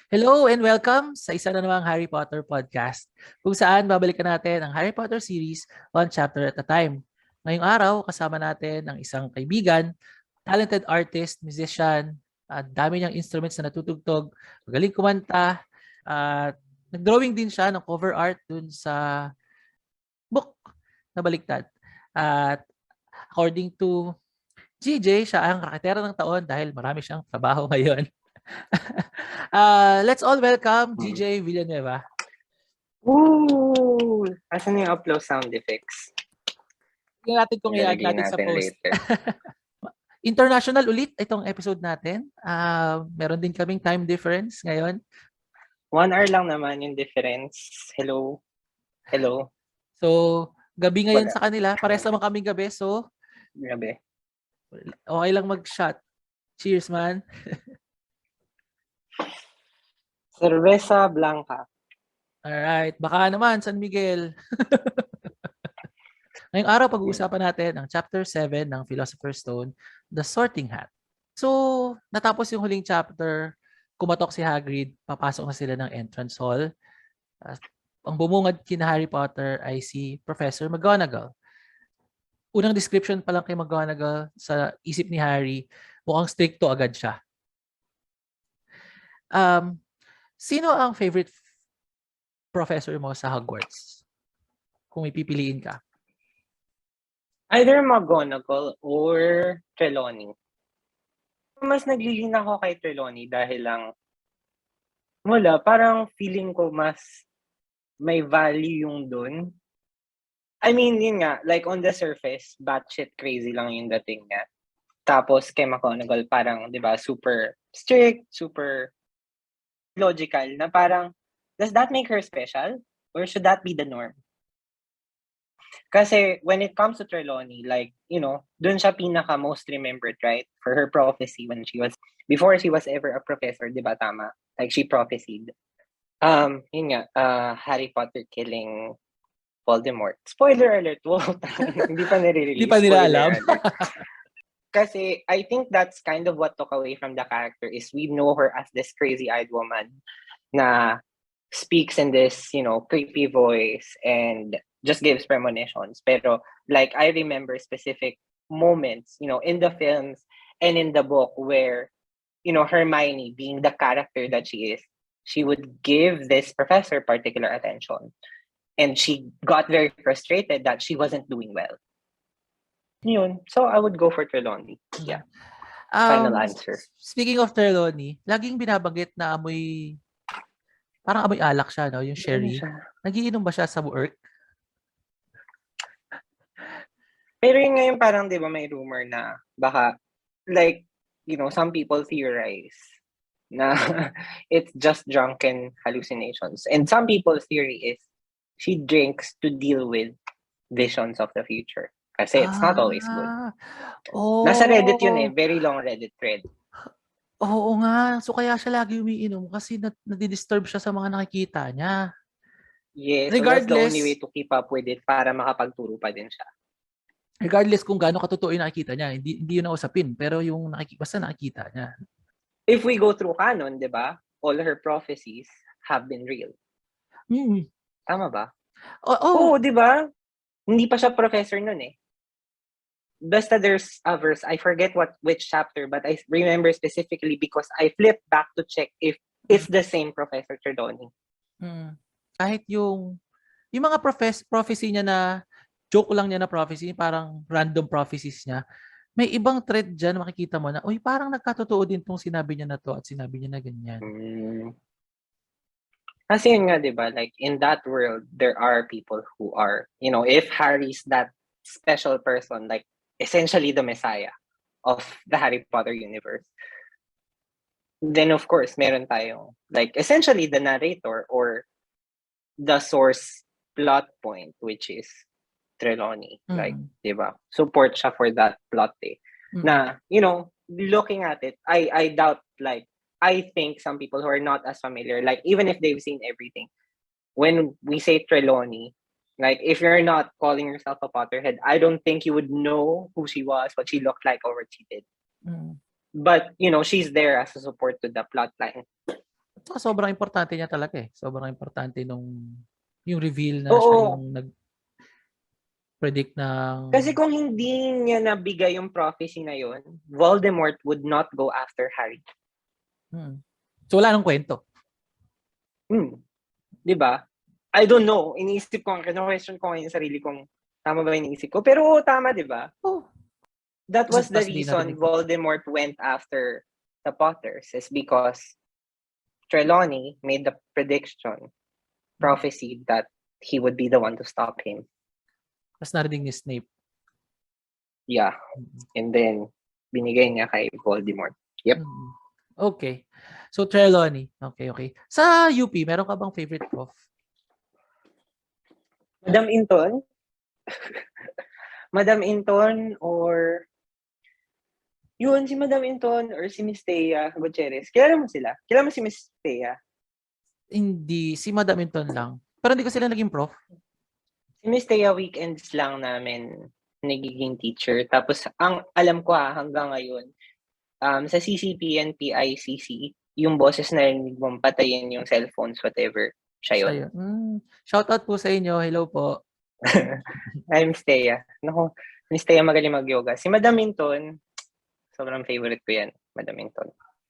Hello and welcome sa isa na namang Harry Potter podcast kung saan babalikan natin ang Harry Potter series one chapter at a time. Ngayong araw, kasama natin ang isang kaibigan, talented artist, musician, at dami niyang instruments na natutugtog, magaling kumanta, at nag-drawing din siya ng cover art dun sa book na baliktad. At according to GJ, siya ang raketera ng taon dahil marami siyang trabaho ngayon. Let's all welcome GJ Villanueva. Woo! Asan yung applause sound effects? Tingnan natin kung i-add natin sa post. International ulit itong episode natin. Meron din kaming time difference ngayon. 1 hour lang naman yung difference. Hello. So, gabi ngayon sa kanila. Parehas naman kaming gabi. So, gabi. Okay lang mag-shot. Cheers, man. Cerveza Blanca. Alright. Baka naman, San Miguel. Ngayong araw, pag-uusapan natin ang Chapter 7 ng Philosopher's Stone, The Sorting Hat. So, natapos yung huling chapter, kumatok si Hagrid, papasok na sila ng entrance hall. Ang bumungad kina Harry Potter ay si Professor McGonagall. Unang description pa lang kay McGonagall sa isip ni Harry, mukhang stricto agad siya. Sino ang favorite professor mo sa Hogwarts? Kung ipipiliin ka. Either McGonagall or Trelawney. Mas naglilin ako kay Trelawney dahil lang parang feeling ko mas may value yung dun. I mean, yun nga, like on the surface, batshit crazy lang yung dating niya. Tapos kay McGonagall parang, di ba, super strict, super logical, na parang, does that make her special? Or should that be the norm? Kasi when it comes to Trelawney, like, dun siya pinaka most remembered, right? For her prophecy before she was ever a professor, di ba, tama? Like, she prophesied. Yun nga, Harry Potter killing Voldemort. Spoiler alert, hindi pa nare-release. Hindi pa nila alam. Kasi I think that's kind of what took away from the character is we know her as this crazy-eyed woman na speaks in this, creepy voice and just gives premonitions. Pero like I remember specific moments, in the films and in the book where, Hermione being the character that she is, she would give this professor particular attention. And she got very frustrated that she wasn't doing well. Yun. So I would go for Trelawney. Yeah. Final answer. Speaking of Trelawney, laging binabanggit na parang amoy alak siya, no? Yung sherry. Nagiinom ba siya sa work? Pero yun ngayon parang, di ba, may rumor na baka, like, some people theorize na it's just drunken hallucinations. And some people's theory is she drinks to deal with visions of the future. Kasi it's not always good. Oh. Nasa Reddit yun eh. Very long Reddit thread. Oo nga. So kaya siya lagi umiinom kasi nadidisturb siya sa mga nakikita niya. Yes. So that's the only way to keep up with it para makapagturo pa din siya. Regardless kung gaano katotoo yung nakikita niya. Hindi yun nausapin. Pero yung basta nakikita niya. If we go through canon, di ba? All her prophecies have been real. Tama ba? Oo, di ba? Hindi pa siya professor nun eh. Basta there's a verse, I forget which chapter, but I remember specifically because I flipped back to check if it's the same Professor Trelawney. Kahit yung mga prophecy niya na joke lang niya na prophecy, parang random prophecies niya, may ibang thread dyan makikita mo na, parang nagkatotoo din tong sinabi niya na to at sinabi niya na ganyan. Kasi yun nga, di ba, like in that world, there are people who are, if Harry's that special person, like essentially the Messiah of the Harry Potter universe, then of course, meron tayong, like essentially the narrator or the source plot point, which is Trelawney. Like, di ba? Support siya for that plot eh. Na, looking at it, I doubt, like, I think some people who are not as familiar, like even if they've seen everything, when we say Trelawney, like if you're not calling yourself a Potterhead, I don't think you would know who she was, what she looked like, or what she did. But she's there as a support to the plot line. Tsaka sobrang importante niya talaga eh. Sobrang importante yung reveal na siya Oo. yung nag-predict ng... Kasi kung hindi niya nabigay yung prophecy na yun, Voldemort would not go after Harry. So wala nang kwento. Di ba? I don't know. Iniisip ko, question ko ngayon sarili kong tama ba yung iniisip ko? Pero tama, di ba? Oh. That was the Tas di reason narinig ko. Voldemort went after the Potters is because Trelawney made the prediction, prophecy that he would be the one to stop him. Tapos narinig ni Snape. Yeah. And then, binigay niya kay Voldemort. Yep. Okay. So, Trelawney. Okay. Sa UP, meron ka bang favorite prof? Madam Inton? Madam Inton or... Yun, si Madam Inton or si Miss Thea Gutierrez. Kilala mo sila? Kilala mo si Miss Thea? Hindi. Si Madam Inton lang. Pero hindi ko sila naging prof. Si Miss Thea weekends lang namin nagiging teacher. Tapos, ang alam ko hanggang ngayon, sa CCP and PICC, yung boses na rinig mong patayin yung cellphones, whatever, siya yun. Shout out po sa inyo. Hello po. Hi, Miss Thea. Naku, Miss Thea magaling mag-yoga. Si Madam Minton, sobrang favorite ko yan, Madam Minton.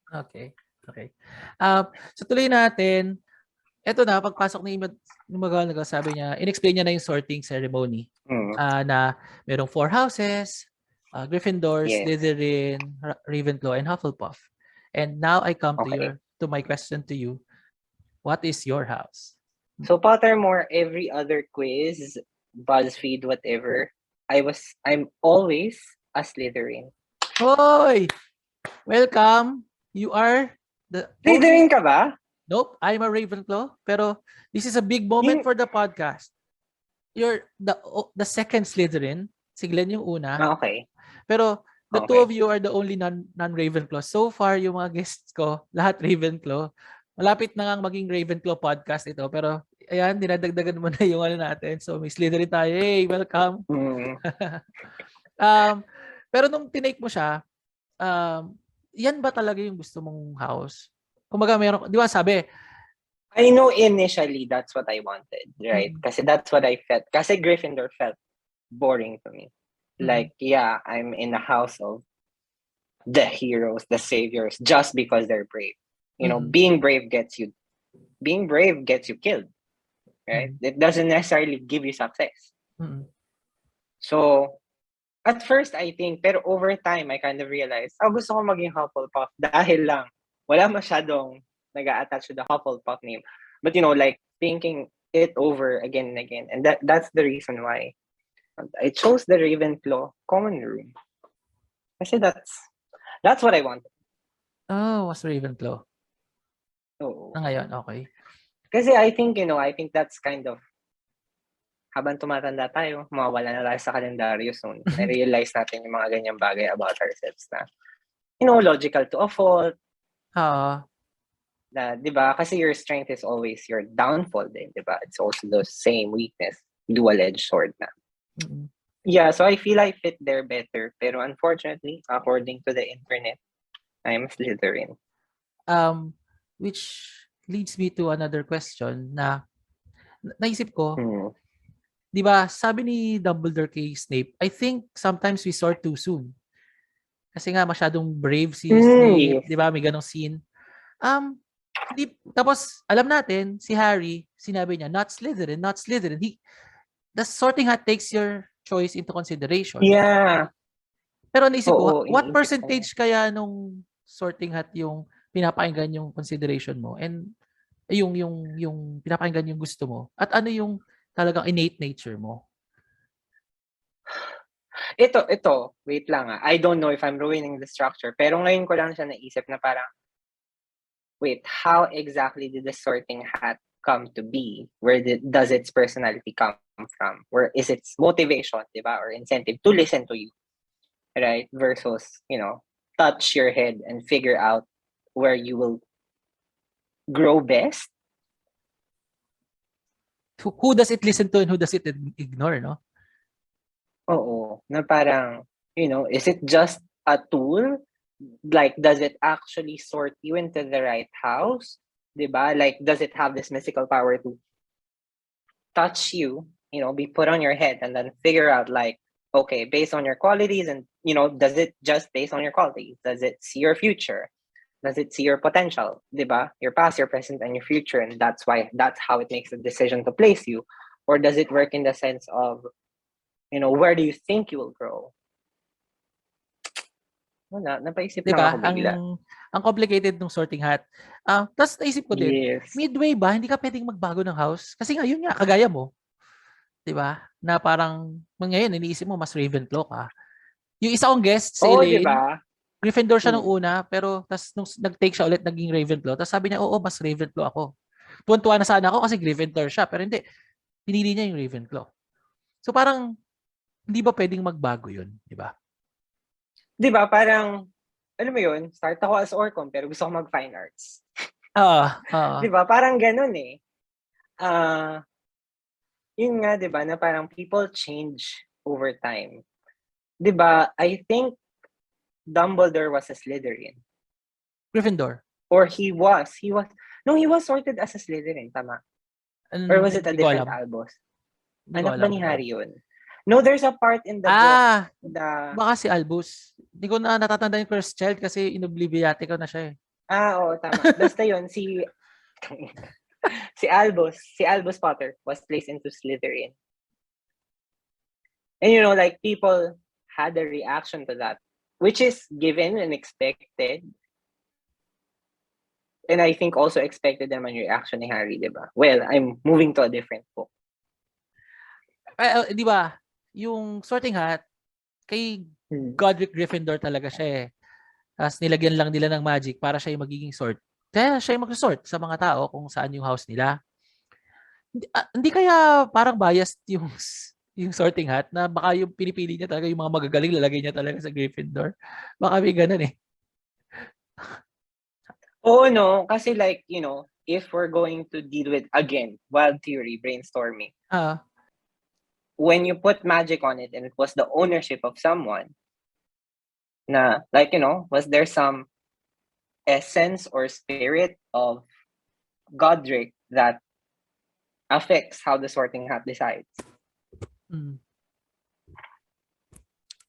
Okay. So tuloy natin. Ito na, pagpasok ni Magalang, sabi niya, in-explain niya na yung sorting ceremony. Na merong 4 houses, Gryffindor, Slytherin, Ravenclaw, and Hufflepuff. And now I come to my question to you. What is your house? So Pottermore, every other quiz, BuzzFeed, whatever, I'm always a Slytherin. Hoy! Welcome! You are the... Slytherin ka ba? Nope, I'm a Ravenclaw. Pero this is a big moment for the podcast. You're the second Slytherin. Si Glenn yung una. Okay. Pero the two of you are the only non-Ravenclaw. So far, yung mga guests ko, lahat Ravenclaw. Malapit na nga maging Ravenclaw podcast ito. Pero ayan, dinadagdagan mo na yung ano natin. So may Slytherin tayo. Hey, welcome. Pero nung tinake mo siya, yan ba talaga yung gusto mong house? Kumbaga meron, di ba sabi? I know initially that's what I wanted, right? Kasi that's what I felt. Kasi Gryffindor felt boring to me. Like, yeah, I'm in a house of the heroes, the saviors, just because they're brave. You know, being brave gets you killed, right? It doesn't necessarily give you success. So, at first, I think, pero over time, I kind of realized, gusto ko maging Hufflepuff dahil lang wala masyadong nag-a-attach to the Hufflepuff name. But, you know, like, thinking it over again and again. And that's the reason why I chose the Ravenclaw common room. Kasi that's what I wanted. Oh, was Ravenclaw. Ngayon, okay. Kasi I think that's kind of, habang tumatanda tayo, mawawala na tayo sa kalendaryo soon. Na-realize natin yung mga ganyang bagay about ourselves na, logical to a fault. Na, di ba? Kasi your strength is always your downfall din, di ba? It's also the same weakness, dual-edged sword na. Yeah, so I feel I fit there better. Pero unfortunately, according to the internet, I'm Slytherin. Which leads me to another question na naisip ko, di ba, sabi ni Dumbledore kay Snape, I think sometimes we sort too soon. Kasi nga masyadong brave si Snape, di ba? May ganong scene. Tapos, alam natin, si Harry, sinabi niya, not Slytherin. The sorting hat takes your choice into consideration. Yeah. Pero naisip ko, what percentage kaya nung sorting hat yung pinapakinggan yung consideration mo and yung pinapakinggan yung gusto mo at ano yung talagang innate nature mo? Ito, wait lang I don't know if I'm ruining the structure, pero ngayon ko lang siya naisip na parang, wait, how exactly did the sorting hat come to be? Where does its personality come from? Where is its motivation, diba, or incentive to listen to you, right? Versus, touch your head and figure out where you will grow best. Who does it listen to and who does it ignore, no? Oo, na parang, is it just a tool? Like, does it actually sort you into the right house? Diba? Like, does it have this mystical power to touch you, be put on your head and then figure out like, okay, based on your qualities and, does it just based on your qualities? Does it see your future? Does it see your potential? Diba? Your past, your present, and your future. And that's how it makes a decision to place you. Or does it work in the sense of, where do you think you will grow? Wala, napaisip lang ako Diba? bigla. Ang complicated ng sorting hat. Tapos naisip ko din, Yes. midway ba, hindi ka pwedeng magbago ng house? Kasi nga, yun nga, kagaya mo. Diba? Na parang, ngayon, iniisip mo, mas Ravenclaw ka. Yung isa kong guest, si Oo, Elaine, diba? Gryffindor siya nung una, pero tas nung nag-take siya ulit, naging Ravenclaw. Tapos sabi niya, oo, mas Ravenclaw ako. Tuwan-tuwa na sana ako kasi Gryffindor siya, pero hindi. Pinili niya yung Ravenclaw. So parang, hindi ba pwedeng magbago yun? Diba? Diba, parang, alam mo yun, start ako as Orcom, pero gusto ko mag-fine arts. Oo. Diba, parang ganun eh. Yun nga, diba, na parang people change over time. Diba, I think Dumbledore was a Slytherin. Gryffindor. Or he was sorted as a Slytherin, tama? Or was it a Hindi ko different alam. Albus? Hindi ko Anak ba alam. ni Harry yun? No, there's a part in the book, Baka si Albus. Hindi ko na natatanda yung Cursed Child kasi inobliviate ko na siya eh. oo, tama. Basta yun, si Albus Potter was placed into Slytherin. And like people had a reaction to that, which is given and expected. And I think also expected naman yung reaction ni Harry, diba? Well, I'm moving to a different book. Di ba? Yung Sorting Hat, kay Godric Gryffindor talaga siya eh. Tapos nilagyan lang nila ng magic para siya yung magiging sort. Kaya siya yung mag-sort sa mga tao kung saan yung house nila. Hindi kaya parang biased yung Sorting Hat na baka yung pinipili niya talaga yung mga magagaling lalagay niya talaga sa Gryffindor. Baka may ganun eh. Oo, no? Kasi like, if we're going to deal with, again, wild theory, brainstorming, when you put magic on it and it was the ownership of someone, na, like, was there some essence or spirit of Godric that affects how the Sorting Hat decides?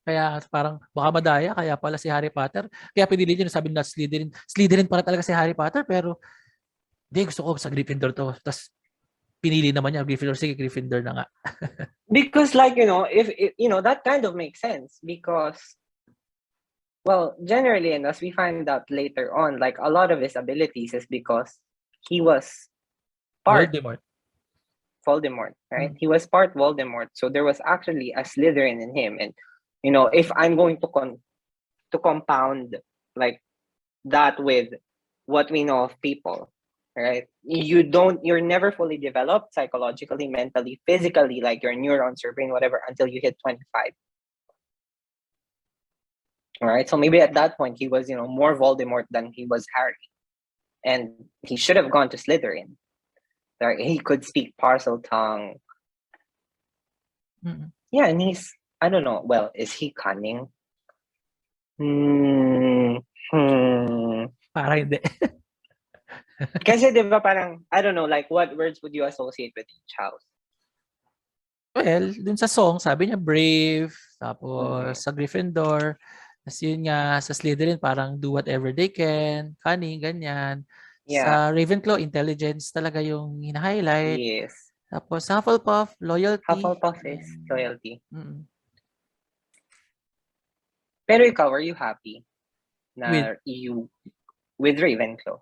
Kaya parang baka madaya, kaya pala si Harry Potter. Kaya pinili niya, sabi na Slytherin. Slytherin pala talaga si Harry Potter, pero hindi, gusto ko sa Gryffindor to. Tapos pinili naman niya, Gryffindor, sige, Gryffindor na nga. Because like, if that kind of makes sense because, well, generally, and as we find out later on, like a lot of his abilities is because he was part Voldemort, right? He was part Voldemort, so there was actually a Slytherin in him. And if I'm going to compound like that with what we know of people, right? You're never fully developed psychologically, mentally, physically, like your neurons, your brain, whatever, until you hit 25. All right, so maybe at that point he was, more Voldemort than he was Harry, and he should have gone to Slytherin. He could speak Parseltongue. Yeah, and he's, I don't know. Well, is he cunning? Parang hindi. Kasi diba parang, I don't know, like what words would you associate with each house? Well, dun sa song, sabi niya brave, tapos sa Gryffindor, tapos yun nga, sa Slytherin, parang do whatever they can, cunning, ganyan. Yeah. Sa Ravenclaw, intelligence talaga yung hina-highlight. Yes. Tapos sa Hufflepuff, loyalty. Hufflepuff is loyalty. Pero ikaw, are you happy na with Ravenclaw?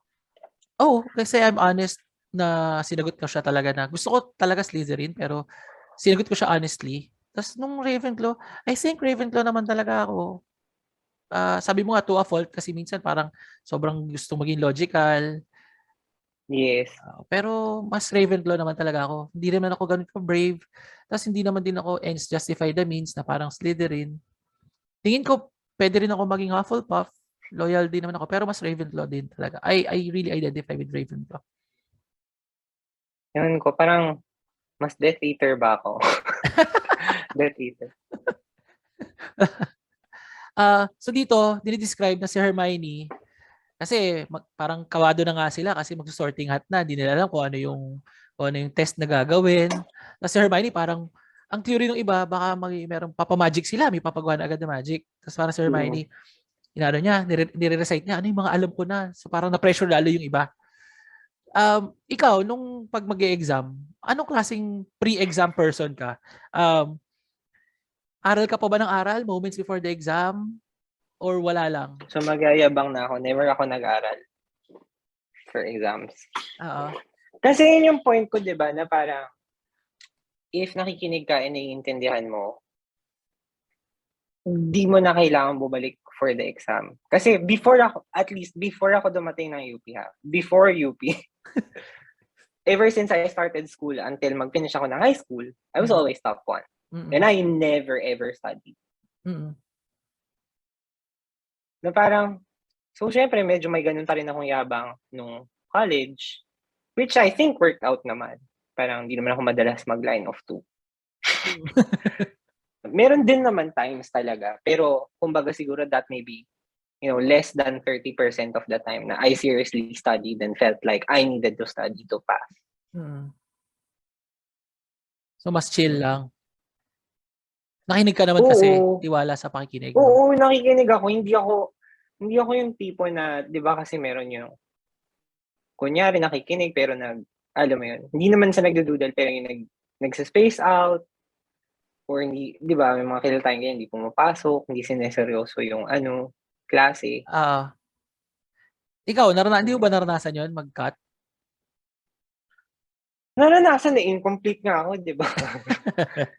Oh, kasi I'm honest na sinagot ko siya talaga na gusto ko talaga Slytherin pero sinagot ko siya honestly. Tapos nung Ravenclaw, I think Ravenclaw naman talaga ako. Sabi mo nga to a fault kasi minsan parang sobrang gusto maging logical. Yes. Pero mas Ravenclaw naman talaga ako. Hindi naman ako ganun ka brave. Tapos hindi naman din ako ends justify the means na parang Slytherin. Tingin ko pwede rin ako maging Hufflepuff. Loyal din naman ako. Pero mas Ravenclaw din talaga. I really identify with Ravenclaw. Yun ko, parang mas Death Eater ba ako? Death Eater. So dito, dinidescribe na si Hermione Kasi parang kawado na nga sila kasi magso-sorting hat na. Di nila alam kung ano yung test na gagawin. Tapos si Hermione parang, ang theory ng iba, baka merong papamagic sila, may papagawa na agad na magic. Tapos parang si Mm. Hermione, inano niya, nire-recite niya, ano yung mga alam ko na. So parang na-pressure lalo yung iba. Ikaw, nung pag mag-e-exam, anong klaseng pre-exam person ka? Aral ka pa ba ng aral, moments before the exam? Or wala lang? So magyayabang na ako. Never ako nag-aral for exams. Oo. Kasi yun yung point ko, di ba, na parang if nakikinig ka and naiintindihan mo, di mo na kailangan bumalik for the exam. Kasi at least before ako dumating ng UP before UP, ever since I started school until mag-finish ako ng high school, I was always top 1. And I never ever studied. Na parang, so syempre medyo may ganun pa rin akong yabang nung college, which I think worked out naman. Parang hindi naman ako madalas mag-line of 2. Meron din naman times talaga, pero kumbaga siguro that may be, less than 30% of the time na I seriously studied and felt like I needed to study to pass. So mas chill lang. Nakinig ka naman kasi tiwala sa pakikinig. Oo, nakikinig ako. Hindi ako yung tipo na, 'di ba kasi meron yung kunyari nakikinig pero alam mo yun, hindi naman sa nagdududal pero yung nagsa-space out or hindi, 'di ba, may mga kilala tayong ganyan, hindi pumapasok, hindi sineseryoso yung klase. Ikaw, hindi mo ba naranasan yun, mag-cut? Naranasan na incomplete nga ako, 'di ba?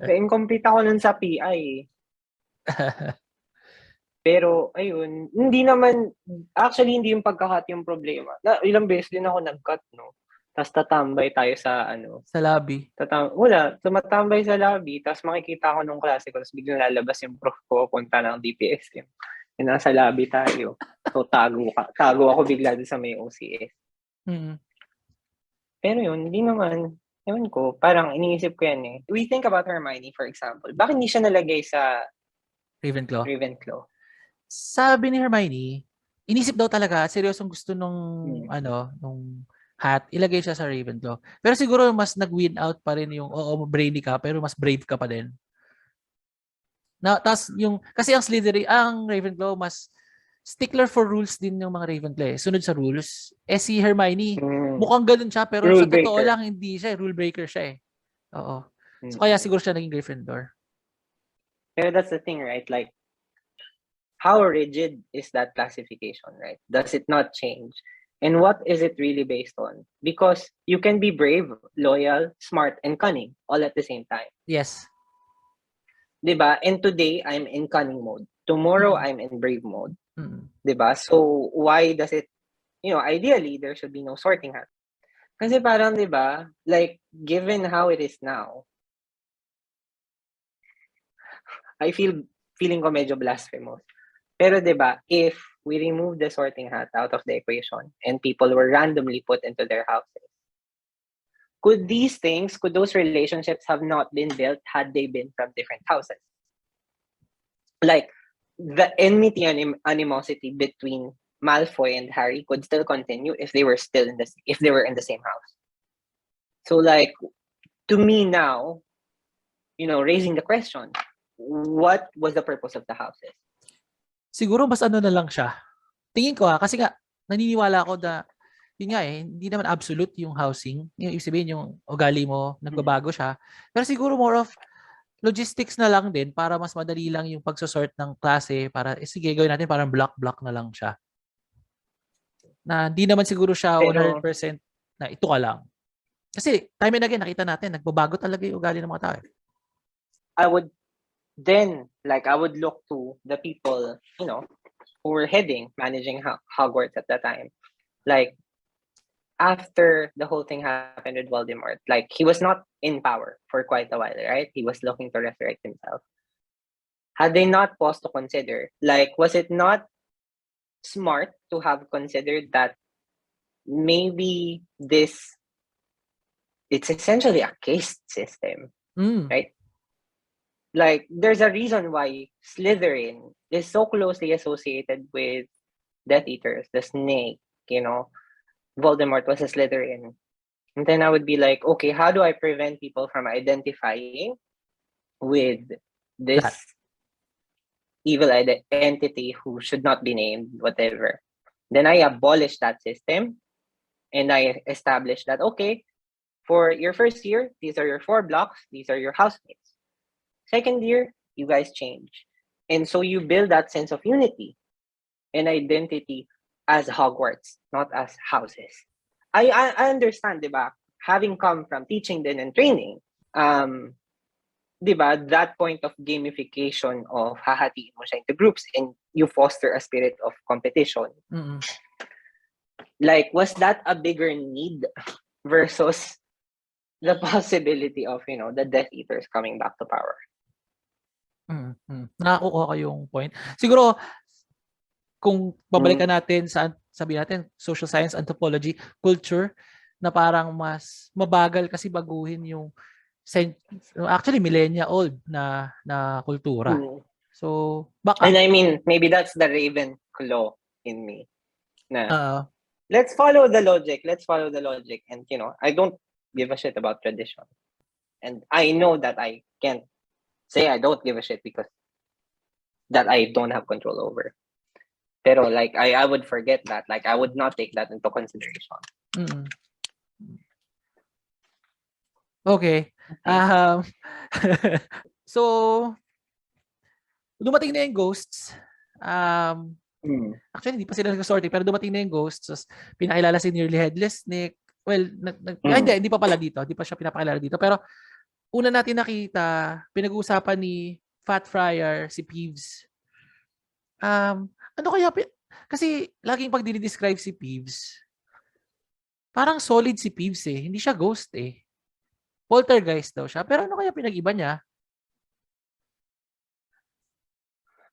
Na-incomplete ako nun sa PI. Pero ayun, actually hindi yung pagka-cut yung problema. Ilang beses din ako nag-cut, no. Tapos tatambay tayo sa sa lobby. Tumatambay sa lobby, tapos makikita ko nung klase ko, tapos biglang lalabas yung prof ko, punta ng DPS. Yung nasa lobby tayo. So tago ako bigla doon sa may OCS. Pero yun, hindi naman, ewan ko, parang iniisip ko yan eh. We think about Hermione, for example. Bakit hindi siya nalagay sa Ravenclaw? Sabi ni Hermione, inisip daw talaga, seryosong gusto nung hat, ilagay siya sa Ravenclaw. Pero siguro mas nag-win out pa rin yung, brainy ka, pero mas brave ka pa din. Kasi ang Ravenclaw, mas stickler for rules din yung mga Ravenclaw eh. Sunod sa rules. Si Hermione, mukhang ganun siya, pero sa totoo lang, hindi siya. Rule breaker siya eh. Oo. So kaya siguro siya naging Gryffindor. Pero that's the thing, right? Like, how rigid is that classification, right? Does it not change? And what is it really based on? Because you can be brave, loyal, smart, and cunning all at the same time. Yes. Diba? And today, I'm in cunning mode. Tomorrow, I'm in brave mode. Diba? So, why does it, ideally, there should be no sorting hat. Kasi parang, diba, like, given how it is now, feeling ko medyo blasphemous. Pero 'di ba, if we remove the sorting hat out of the equation and people were randomly put into their houses, could those relationships have not been built had they been from different houses? Like, the enmity and animosity between Malfoy and Harry could still continue if they were in the same house. So like, to me now, raising the question, what was the purpose of the houses? Siguro mas na lang siya. Tingin ko kasi nga, naniniwala ako na, yun nga hindi naman absolute yung housing. Yung ibig sabihin, yung ugali mo, nagbabago siya. Pero siguro more of logistics na lang din para mas madali lang yung pagsosort ng klase para, sige, gawin natin parang block na lang siya. Na di naman siguro siya 100% na ito ka lang. Kasi time and again, nakita natin, nagbabago talaga yung ugali ng mga tao. I would look to the people, who were managing Hogwarts at that time. Like, after the whole thing happened with Voldemort, like, he was not in power for quite a while, right? He was looking to resurrect himself. Had they not paused to consider, like, was it not smart to have considered that maybe it's essentially a caste system, right? Like, there's a reason why Slytherin is so closely associated with Death Eaters, the snake, Voldemort was a Slytherin. And then I would be like, okay, how do I prevent people from identifying with this That. evil entity who should not be named, whatever. Then I abolished that system and I established that, okay, for your first year, these are your 4 blocks, these are your housemates. Second year, you guys change. And so you build that sense of unity and identity as Hogwarts, not as houses. I understand, diba? Having come from teaching din and training, diba, that point of gamification of hahatiin mo siya into groups and you foster a spirit of competition. Mm-mm. Like, was that a bigger need versus the possibility of, the Death Eaters coming back to power? Nakakuha ko yung point. Siguro, kung babalikan natin sa, sabi natin, social science, anthropology, culture, na parang mas mabagal kasi baguhin yung actually millennia old na kultura. So, baka. And I mean, maybe that's the Ravenclaw in me. Na, let's follow the logic. And, I don't give a shit about tradition. And I know that I can't say I don't give a shit because that I don't have control over. Pero like, I would forget that. Like, I would not take that into consideration. Okay. So, dumating na yung ghosts. Actually, hindi pa sila nag-sorting, pero dumating na yung ghosts. So, pinakilala si Nearly Headless Nick. Well, hindi pa pala dito. Hindi pa siya pinapakilala dito. Pero, una natin nakita, pinag-uusapan ni Fat Friar, si Peeves. Ano kaya, kasi laging pag dinidescribe si Peeves, parang solid si Peeves eh. Hindi siya ghost eh. Poltergeist daw siya. Pero ano kaya pinag-iba niya?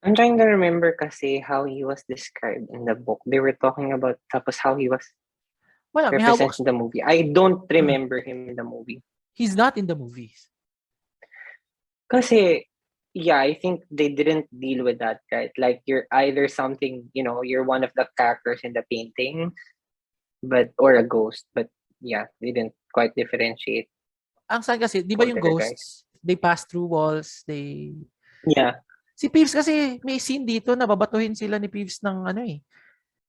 I'm trying to remember kasi how he was described in the book. They were talking about tapos how he was represented in the movie. I don't remember him in the movie. He's not in the movies. Kasi, yeah, I think they didn't deal with that, right? Like, you're either something, you're one of the characters in the painting, or a ghost. But, yeah, they didn't quite differentiate. Ang saan kasi, di ba yung ghosts, they pass through walls, Yeah. Si Peeves kasi, may scene dito na babatuhin sila ni Peeves ng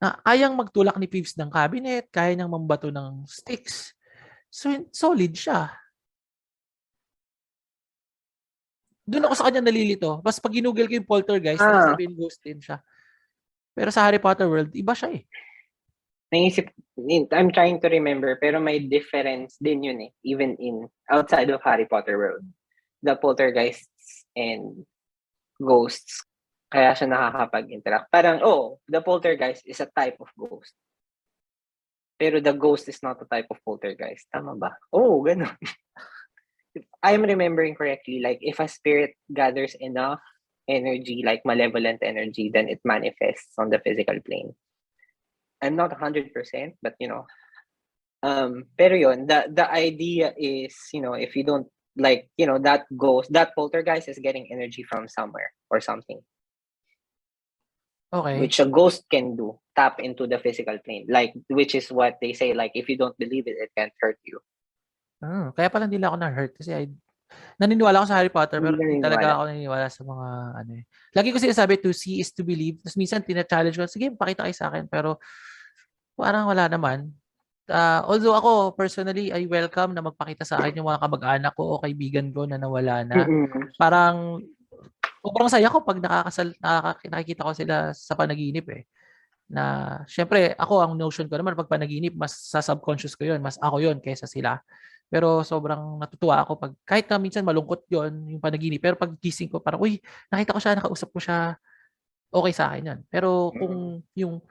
na kayang magtulak ni Peeves ng cabinet, kaya niyang mambato ng sticks. So, solid siya. Doon ako sa kanya nalilito. Basta pag ginugel ko yung poltergeist, sabihin ghost din siya. Pero sa Harry Potter world, iba siya eh. I'm trying to remember, pero may difference din yun eh, even in outside of Harry Potter world. The poltergeists and ghosts, kaya siya nakakapag-interact. Parang, the poltergeist is a type of ghost. Pero the ghost is not a type of poltergeist. Tama ba? Ganun. If I'm remembering correctly, like, if a spirit gathers enough energy, like malevolent energy, then it manifests on the physical plane. I'm not 100%, but, pero yun, the idea is, if you don't, like, that ghost, that poltergeist is getting energy from somewhere or something. Okay. Which a ghost can do, tap into the physical plane. Like, which is what they say, like, if you don't believe it, it can't hurt you. Kaya pala hindi ako na-hurt kasi naniniwala ako sa Harry Potter pero hindi talaga ako naniniwala sa mga Lagi ko sinasabi to see is to believe. Tapos minsan tina-challenge ko, sige, pakita kayo sa akin. Pero parang wala naman. Although ako, personally, I welcome na magpakita sa akin yung mga kamag-anak ko o kaibigan ko na nawala na. Parang, sobrang saya ko pag nakikita ko sila sa panaginip eh. Na, syempre, ako, ang notion ko naman, pag panaginip, mas sa subconscious ko yun, mas ako yun kaysa sila. Pero sobrang natutuwa ako pag, kahit na minsan malungkot yon yung panaginip, pero pag gising ko, parang, uy, nakita ko siya, nakausap ko siya, okay sa akin yan. Pero kung yung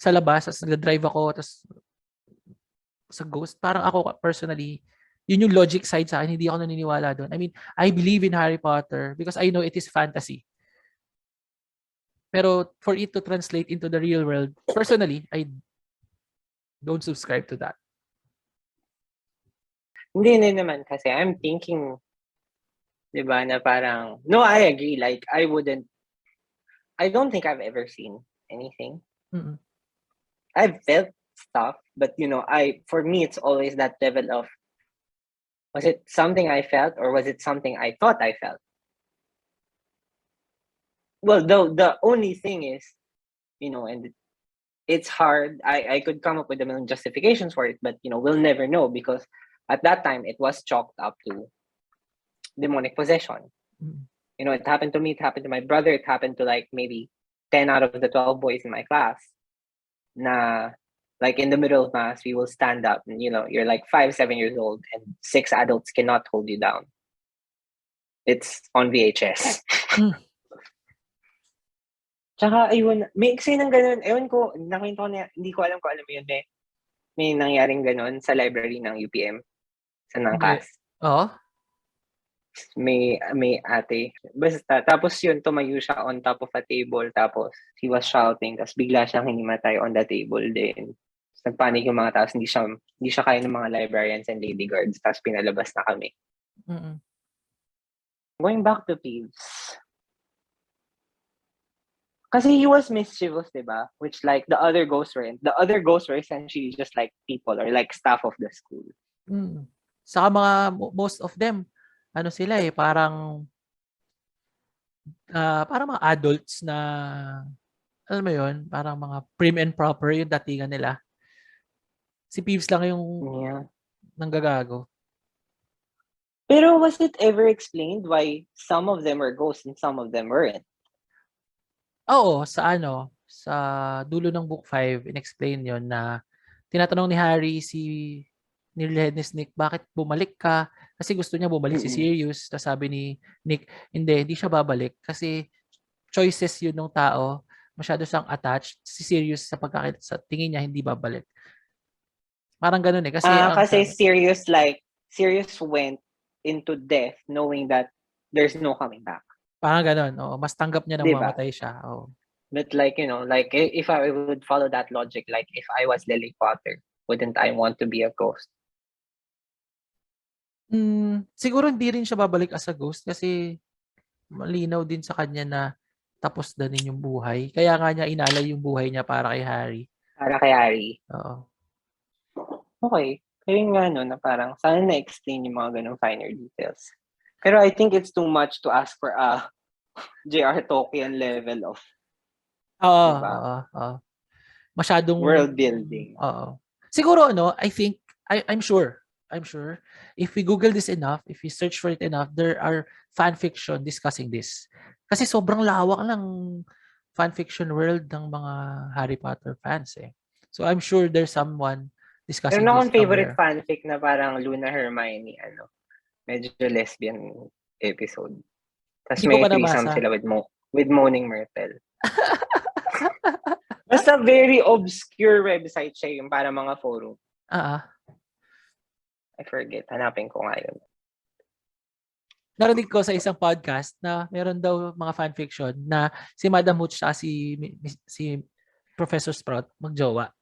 sa labas, tapos nag-drive ako, tapos sa ghost, parang ako personally, yun yung logic side sa akin, hindi ako naniniwala doon. I mean, I believe in Harry Potter because I know it is fantasy. Pero for it to translate into the real world, personally, I don't subscribe to that. Hindi naman kasi I'm thinking, di ba, na parang, no, I agree. Like, I don't think I've ever seen anything. I've felt stuff, but for me, it's always that level of, was it something I felt or was it something I thought I felt? Well, the only thing is, and it's hard. I could come up with a million justifications for it, but we'll never know because at that time it was chalked up to demonic possession. Mm. It happened to me, it happened to my brother, it happened to like maybe 10 out of the 12 boys in my class. Na like in the middle of mass, we will stand up and you're like 5, 7 years old and 6 adults cannot hold you down. It's on VHS. Mm. Tsaka ayun, may eksena ng ganun. Ewan ko, nakita ko na, hindi ko alam kung alam mo yun. May nangyaring ganun sa library ng UPM, sa Nangkas. Oo. May ate. Basta, tapos yun, tumayo siya on top of a table. Tapos, he was shouting. Tapos bigla siyang hinimatay on the table din. Tapos nagpanik yung mga tao. Hindi siya kaya ng mga librarians and lady guards. Tapos pinalabas na kami. Mm-mm. Going back to Peeves. Kasi he was mischievous, diba? Which like the other ghosts weren't. The other ghosts were essentially just like people or like staff of the school. Mm. Saka most of them, ano sila parang mga adults na, alam mo yun, parang mga prim and proper yung datingan nila. Si Peeves lang yung nanggagago. Pero was it ever explained why some of them were ghosts and some of them weren't? Oo, sa dulo ng book 5, in-explain yon na tinatanong ni Harry si ni Nick, bakit bumalik ka? Kasi gusto niya bumalik si Sirius. Tapos sabi ni Nick, hindi siya babalik kasi choices yun ng tao. Masyado siyang attached. Si Sirius sa tingin niya hindi babalik. Parang ganun Kasi Sirius went into death knowing that there's no coming back. Parang ganun. Mas tanggap niya na mamatay siya. But like, like if I would follow that logic, like if I was Lily Potter, wouldn't I want to be a ghost? Siguro hindi rin siya babalik as a ghost kasi malinaw din sa kanya na tapos na din yung buhay. Kaya nga niya inalay yung buhay niya para kay Harry. Para kay Harry? Oo. Okay. Kaya nga na parang sana na-explain yung mga ganong finer details. Pero I think it's too much to ask for a J.R. Tolkien level of masyadong world building. Oo. Siguro I'm sure if we Google this enough, if we search for it enough, there are fan fiction discussing this. Kasi sobrang lawak ng fan fiction world ng mga Harry Potter fans So I'm sure there's someone discussing this akong favorite somewhere. fanfic na parang Luna Hermione, medyo lesbian episode. Tapos may threesome sila with Moaning Myrtle. Basta very obscure website siya yung para mga forum. I forget. Hanapin ko nga yun. Narinig ko sa isang podcast na meron daw mga fanfiction na si Madam Hooch at si Professor Sprout magjowa.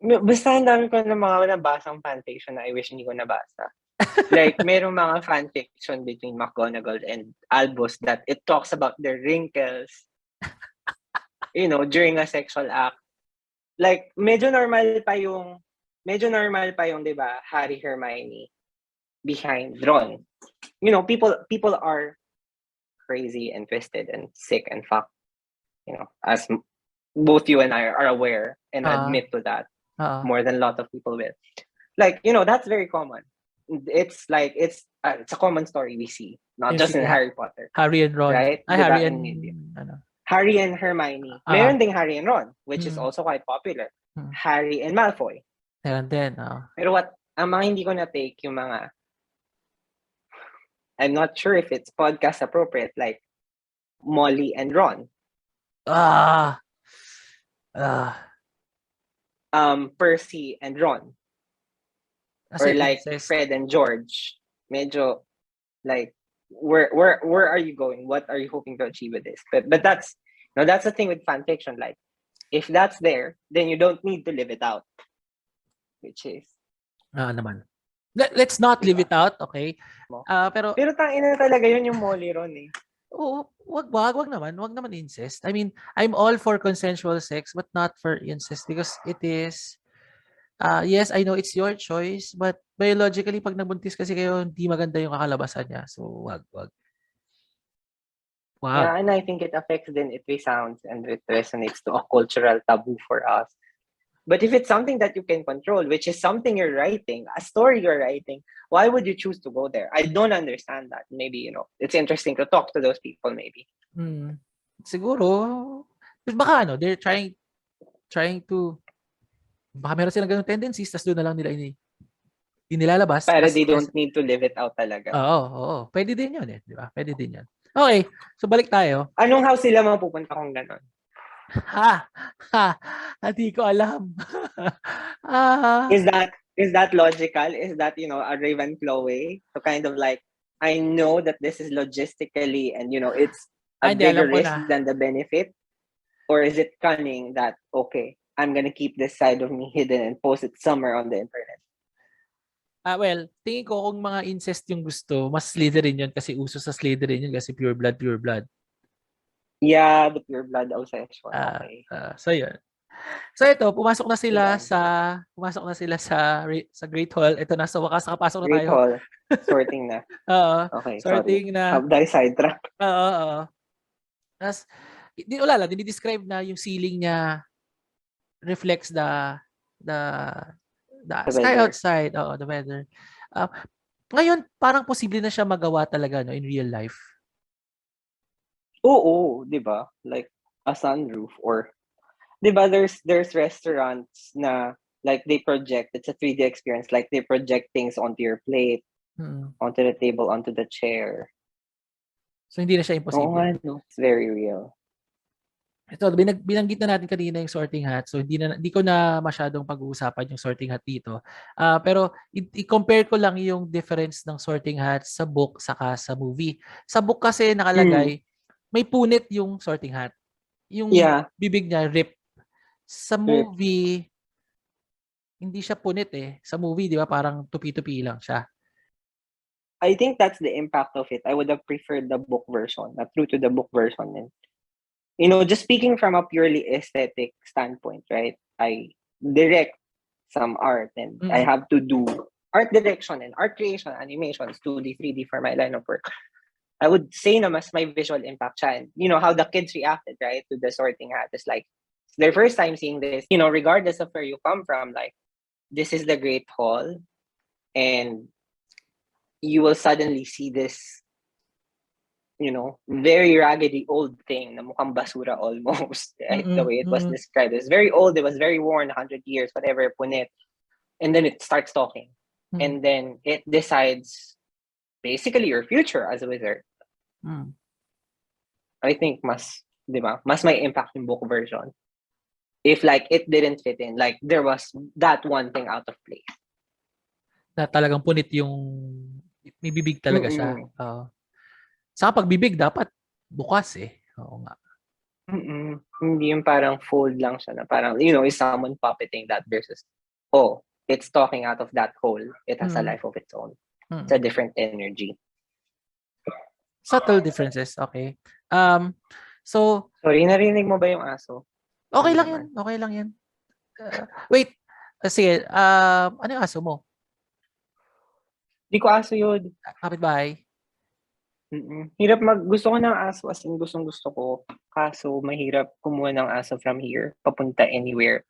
Basta ang dami ko ng mga nabasang fanfiction na I wish hindi ko nabasa. Like, merong mga fanfiction between McGonagall and Albus that it talks about their wrinkles, during a sexual act. Like, medyo normal pa yung, di ba, Harry, Hermione behind Ron. People are crazy and twisted and sick and fucked. As both you and I are aware and admit to that more than a lot of people will. Like, that's very common. It's like it's a common story we see, not just in Harry Potter. Harry and Ron, right? Harry and Hermione. Meron ding Harry and Ron, which is also quite popular. Harry and Malfoy. Meron din. Pero ang mga hindi ko na-take yung mga, I'm not sure if it's podcast appropriate, like Molly and Ron. Percy and Ron. Or like Fred and George. Medyo like where are you going? What are you hoping to achieve with this? But that's the thing with fan fiction. Like if that's there, then you don't need to live it out. Which is naman. Let's not live it out, okay? Pero tangina talaga yun yung Molly Ron Oo, wag naman incest. I mean, I'm all for consensual sex but not for incest because it is yes, I know it's your choice, but biologically, pag nabuntis kasi kayo, hindi maganda yung kakalabasan niya. So, wag. Yeah, Wag. and I think it affects then it resounds and it resonates to a cultural taboo for us. But if it's something that you can control, which is something you're writing, a story you're writing, why would you choose to go there? I don't understand that. Maybe, it's interesting to talk to those people maybe. Hmm. Siguro, baka they're trying to, baka meron silang ganung tendencies, tas doon na lang nila inilalabas. Para As, they don't need to live it out talaga. oo. Pwede din yun eh. Di ba? Pwede din yun. Okay. So, balik tayo. Anong house sila mapupunta kung ganon? Ha! Ha! Hindi ko alam. ah, Is that logical? Is that, a Ravenclaw way to kind of like, I know that this is logistically and, it's a hindi, bigger alam ko risk na. than the benefit? Or is it cunning that, okay, I'm going to keep this side of me hidden and post it somewhere on the internet? Well, tingin ko kung mga incest yung gusto, mas Slytherin yun kasi uso sa Slytherin yun kasi pure blood. Yeah, the pure blood obsession. Okay. So yun. So ito, Diba? pumasok na sila sa Great Hall. Ito na, sa wakas nakapasok na Great tayo. Hall. Sorting na. Oo, Okay, sorry. sorting na. Dahil sidetrack. Oo. Tapos, wala lang, dinidescribe na yung ceiling niya reflects the the The sky weather. outside. Oo, the weather. Uh, Ngayon, parang posible na siya magawa talaga no, in real life. Oo, di ba? Like a sunroof or, di ba, there's restaurants na like they project, it's a 3D experience, like they project things onto your plate, onto the table, onto the chair. So, hindi na siya Oo imposible. nga, no? It's very real. Ito, binanggit na natin kanina yung Sorting Hat. So, hindi ko na masyadong pag-uusapan yung Sorting Hat dito. Pero, i-compare ko lang yung difference ng Sorting Hat sa book saka sa movie. Sa book kasi nakalagay, may punit yung Sorting Hat. Yung bibig niya, rip. Sa movie, hindi siya punit eh. Sa movie, di ba, parang tupi-tupi lang siya. I think that's the impact of it. I would have preferred the book version, true to the book version. And, just speaking from a purely aesthetic standpoint, right? I direct some art and I have to do art direction and art creation, animations, 2D, 3D for my line of work. I would say na mas may visual impact siya. And, how the kids reacted, right, to the Sorting Hat. It's like, it's their first time seeing this, regardless of where you come from, like, this is the Great Hall. And you will suddenly see this, very raggedy old thing na mukhang basura almost, right? The way it was described. It's very old, it was very worn, 100 years, whatever, punit. And then it starts talking. And then it decides basically your future as a wizard. I think mas may impact yung book version. If like it didn't fit in, like there was that one thing out of place. Na talagang punit yung may bibig talaga siya. Saka pag bibig dapat bukas eh. Oo nga. Hindi yung parang fold lang siya na parang, is someone puppeting that versus, it's talking out of that hole. It has a life of its own. It's a different energy. Subtle differences. Okay. So, sorry, narinig mo ba yung aso? Okay lang yan. Okay lang yan. Wait. Sige. Ano yung aso mo? Di ko aso yun. Kapitbahay? Hirap gusto ko ng aso as in gusto ko. Kaso mahirap kumuha ng aso from here, papunta anywhere.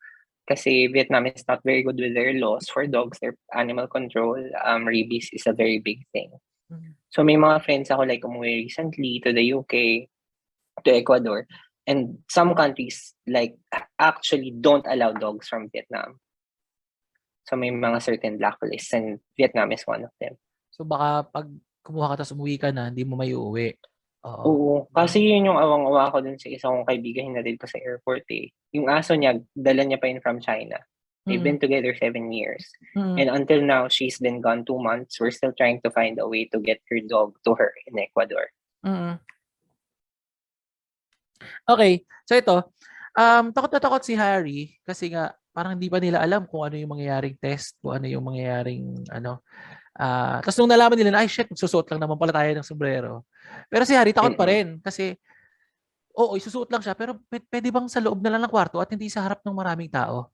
Kasi Vietnam is not very good with their laws for dogs, their animal control. Rabies is a very big thing. So may mga friends ako like umuwi recently to the UK, to Ecuador. And some countries like actually don't allow dogs from Vietnam. So may mga certain blacklists and Vietnam is one of them. So baka pag kumuha ka tapos umuwi ka na, hindi mo may uuwi. Oo. Kasi yun yung awang-awa ko dun sa isa kong kaibigan, hinatid ko sa airport eh. Yung aso niya, dala niya pa yun from China. They've been together 7 years. And until now, she's been gone 2 months. We're still trying to find a way to get her dog to her in Ecuador. Okay. So ito, takot na takot si Harry kasi nga parang hindi pa nila alam kung ano yung mangyayaring test, kung ano yung mangyayaring Tapos nung nalaman nila na, ay shit, magsusuot lang naman pala tayo ng sombrero. Pero si Harry takot pa rin kasi oo, isusuot lang siya pero pwede bang sa loob na lang ng kwarto at hindi sa harap ng maraming tao?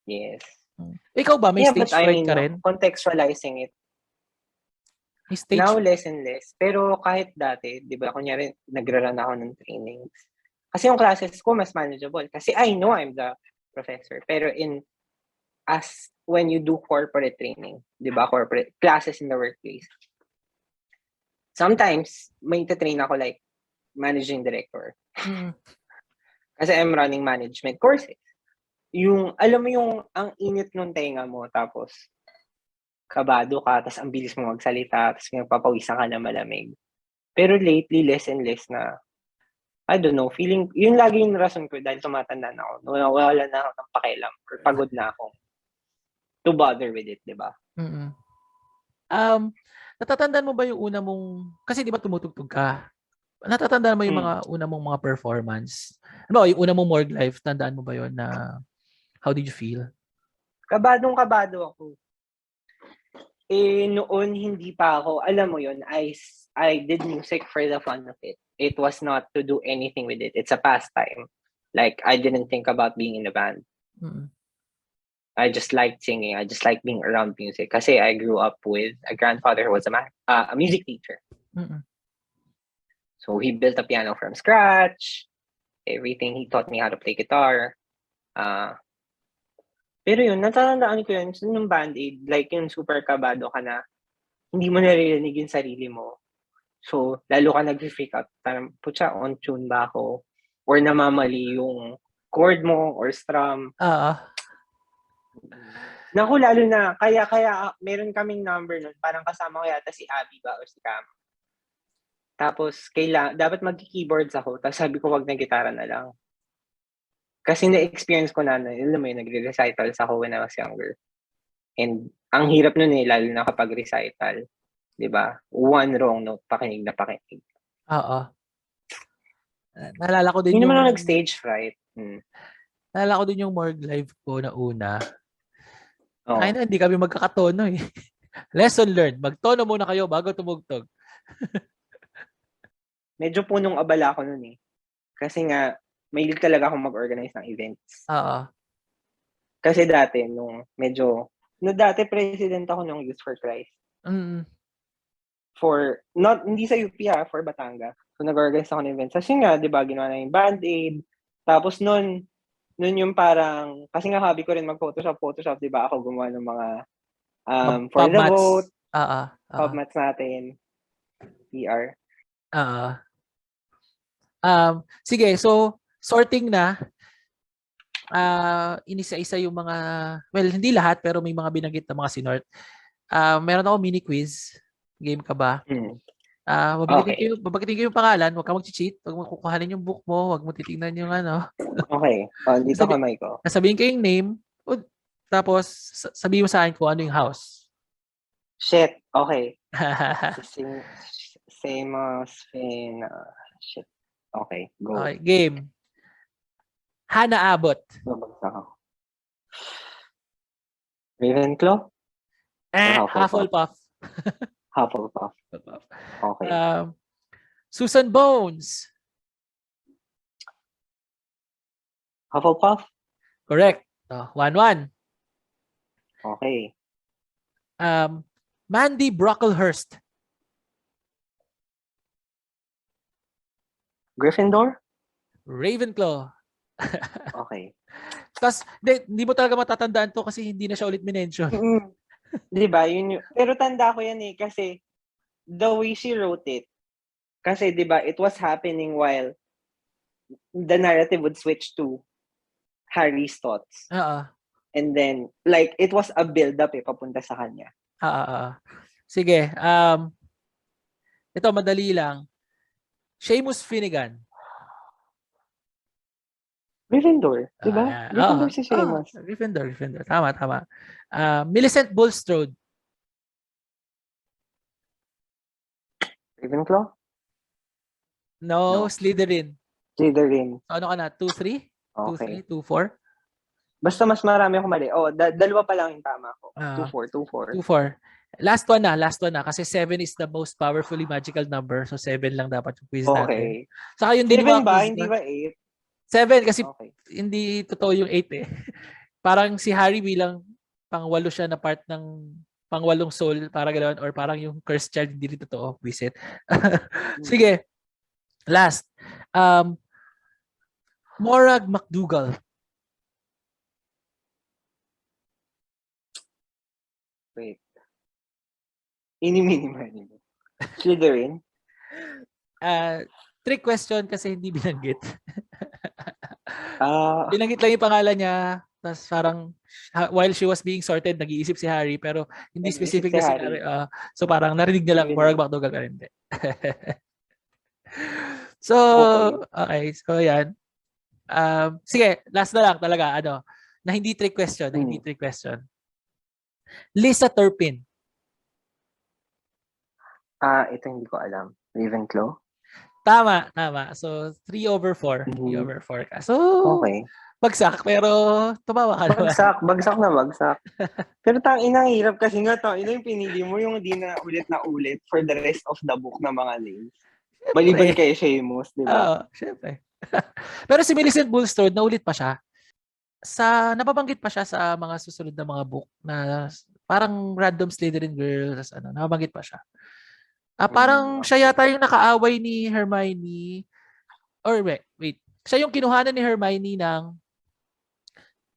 Yes. Ikaw ba, may Yeah, stage but I fright mean, ka rin? contextualizing it, May stage now less and less. Pero kahit dati, di ba, kunyari, nagra-run ako ng trainings. Kasi yung classes ko, mas manageable. Kasi I know I'm the professor. Pero as when you do corporate training, di ba, corporate classes in the workplace, sometimes, may train ako like managing director. Kasi I'm running management courses. Yung, alam mo yung, ang init nung tenga mo, tapos, kabado ka, tapos ang bilis mo magsalita, tapos nagpapawisan ka na malamig. Pero lately, less and less na, I don't know, feeling, yun lagi yung rason ko dahil tumatanda na ako. Wala na ako ng pakialam or pagod na ako to bother with it, di ba? Natatandaan mo ba yung una mong, kasi di ba tumutugtog ka? Natatandaan mo yung mga una mong mga performance? Ano, yung una mong morgue life, tandaan mo ba yun na how did you feel? Kabadong-kabado ako. Noon hindi pa ako, alam mo yun, I did music for the fun of it. It was not to do anything with it. It's a pastime. Like, I didn't think about being in a band. I just liked singing. I just liked being around music. Kasi I grew up with a grandfather who was a music teacher. So he built a piano from scratch. Everything. He taught me how to play guitar. Pero yun, natatandaan ko yun, nung Band-Aid, like yung super kabado ka na, hindi mo naririnig yung sarili mo. So, lalo ka nag-freak out. Parang, putya, on tune ba ako? Or namamali yung chord mo or strum. Naku, lalo na, kaya meron kaming number nun, parang kasama ko yata si Abby ba or si Cam. Tapos, dapat mag-keyboards ako, tapos sabi ko, wag na gitara na lang. Kasi na-experience ko na, alam mo yun, nagre-recitals ako when I was younger. And ang hirap nun lalo na kapag recital. Diba? One wrong note, pakinig na pakinig. Naalala ko din Yun yung... naman ang nag-stage fright. Naalala ko din yung morgue live ko na una. Ay na, hindi kami magkakatono eh. Lesson learned. Magtono muna kayo bago tumugtog. Medyo punong abala ako nun eh. Kasi nga, mahilig talaga akong mag-organize ng events. Kasi dati, dati president ako ng Youth for Christ. Hindi sa UP for Batangas. So, nag-organize ako ng events. Kasi nga, di ba, ginawa na yung Band-Aid. Tapos nun yung parang, kasi nga hobby ko rin mag-Photoshop, di ba? Ako gumawa ng mga for the vote. Pub mats natin. PR. Sige, so sorting na. Inisa-isa yung mga, well, hindi lahat, pero may mga binanggit na mga sinort. Meron ako mini quiz. Game ka ba? Babanggitin ko yung pangalan, huwag ka mag-cheat, huwag mo kukuhanin yung book mo, huwag mo titingnan yung ano. Okay. Dito kamay ko. Sabihin ko yung name, tapos sabihin mo sa akin kung ano yung house. Shit. Okay. Shit. Okay, go. Okay, game. Hana Abot. Ravenclaw? Hufflepuff. Hufflepuff. Okay. Susan Bones. Hufflepuff? Correct. 1-1. Okay. Mandy Brocklehurst. Gryffindor? Ravenclaw. Okay. Tapos, hindi mo talaga matatandaan to kasi hindi na siya ulit minention. Diba? Pero tanda ko yan eh kasi the way she wrote it, kasi diba, it was happening while the narrative would switch to Harry's thoughts. And then, like, it was a build-up papunta sa kanya. Sige. Ito, madali lang. Seamus Finnegan. Gryffindor, diba? Gryffindor si Seamus. Gryffindor. Tama. Millicent Bulstrode. Ravenclaw? No, Slytherin. Ano ka na? 2-3? Okay. 2-3? 2-4? Basta mas marami ako mali. Dalawa pa lang yung tama ko. 2-4. 2-4. Last one na. Kasi 7 is the most powerfully magical number. So 7 lang dapat yung quiz natin. Okay. Saka yung hindi 7 mga ba? quiz Hindi na. ba 8? 7 kasi Okay. hindi totoo yung 8 eh. Parang si Harry bilang pangwalo siya na part ng pangwalong soul, para gano'n, or parang yung cursed child, hindi rin totoo. Visit. Sige. Last. Morag McDougal. Wait. Ini-mini-mini mo. Slytherin? Trick question kasi hindi binanggit. Ah, Binanggit lang yung pangalan niya. Tapos parang while she was being sorted, nag-iisip si Harry pero hindi nag-iisip specific si na si Harry. Harry. So parang narinig niya lang, Morag Even, McDougal ka rin. Hindi. So, okay. okay. So, yan. Sige, last na lang talaga. Na hindi trick question. Lisa Turpin. Ito hindi ko alam. Ravenclaw? Tama. So, 3/4. 3/4 ka. So, Okay. bagsak pero tumawa ka naman. Bagsak na bagsak. Pero tangina, hirap kasi nga tangina yung pinili mo yung di na ulit for the rest of the book na mga names. Maliban kay Seamus, di ba? Oo, syempre. Pero si Millicent Bulstrode, naulit pa siya. Nababanggit pa siya sa mga susunod na mga book na parang random Slytherin girls, nababanggit pa siya. Parang siya Okay. yata yung nakaaway ni Hermione, or wait. Siya yung kinuhanan ni Hermione ng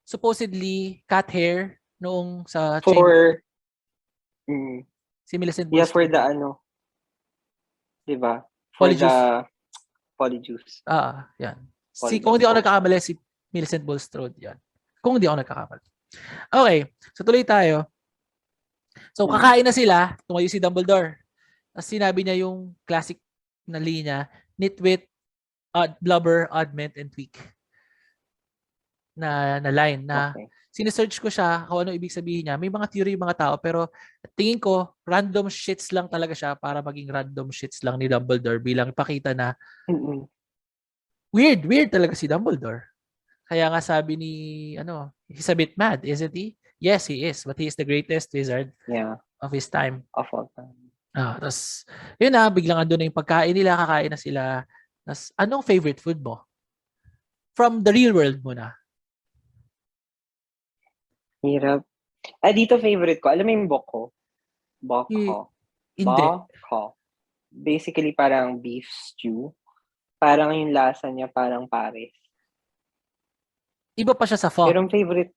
supposedly cat hair noong sa chamber. For, mm, Si Millicent yeah, for Bulstrode. the ano, di ba? For Polyjuice. the Polyjuice. Yan. Kung Polyjuice hindi ako potion. nagkakamali, si Millicent Bulstrode yan. Kung hindi ako nagkakamali. Okay, so tuloy tayo. So kakain na sila, tumayo si Dumbledore. Tapos sinabi niya yung classic na linya, Nitwit, Blubber, Oddment, and Tweak. Na line na Okay. sinesearch ko siya kung ano ibig sabihin niya. May mga theory yung mga tao pero tingin ko random shits lang talaga siya para maging random shits lang ni Dumbledore bilang ipakita na Mm-mm. weird talaga si Dumbledore. Kaya nga sabi ni he's a bit mad, isn't he? Yes, he is, but he is the greatest wizard of his time. Of all time. Tapos yun na, biglang andun na yung pagkain nila, kakain na sila. Tapos anong favorite food mo? From the real world muna. Hirap. Dito favorite ko. Alam mo yung boko? Boko. Hindi. Boko. Basically, parang beef stew. Parang yung lasa niya parang pares. Iba pa siya sa pho. Pero ang favorite,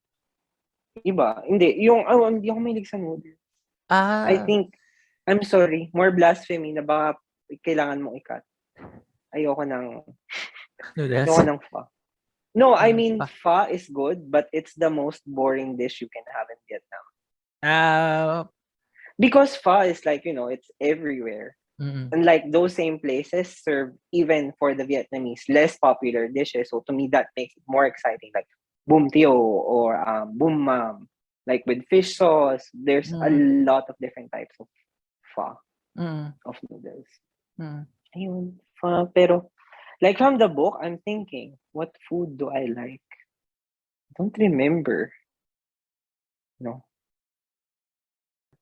iba. Hindi. Hindi ako mahilig sa noodles. I think, I'm sorry, more blasphemy na baka kailangan mong ikat. Ayoko Noodles? pho. No, I mean, pho is good, but it's the most boring dish you can have in Vietnam. Because pho is like, it's everywhere. Mm-mm. And like those same places serve even for the Vietnamese less popular dishes. So to me, that makes it more exciting. Like bum tio or bum mam. Like with fish sauce, there's a lot of different types of pho, of noodles. Ayun, pho. Pero like from the book, I'm thinking, what food do I like? I don't remember. No.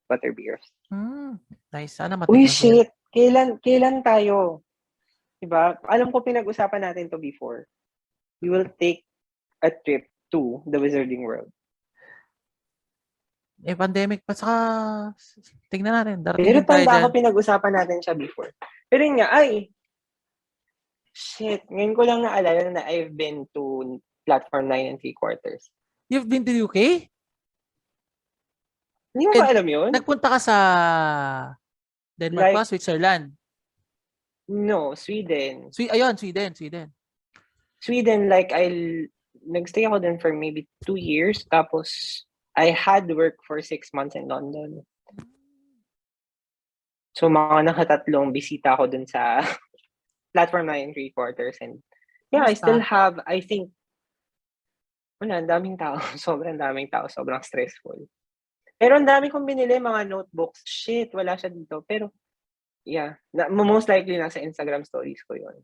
Butterbeers. Nice. Sana Uy, matikman ko yan. shit! Kailan tayo? Diba? Alam ko pinag-usapan natin to before. We will take a trip to the Wizarding World. Pandemic pa. Saka, tingnan natin. Darating Pero din tayo tanda dyan. ko pinag-usapan natin siya before. Pero yun nga, shit. Ngayon ko lang naalala na I've been to platform 9 3/4. You've been to UK? Hindi mo ba alam yun? Nagpunta ka sa Denmark Like, pa? Switzerland? No, Sweden. Sweden. Sweden, like, nagstay ako din for maybe 2 years. Tapos, I had work for 6 months in London. So, mga nakatatlong bisita ako dun sa platform 9 3/4. And yeah, I still have, I think, ang daming tao. Sobrang daming tao. Sobrang stressful. Pero ang dami kong binili, mga notebooks. Shit, wala siya dito. Pero, yeah. Most likely, nasa Instagram stories ko yun.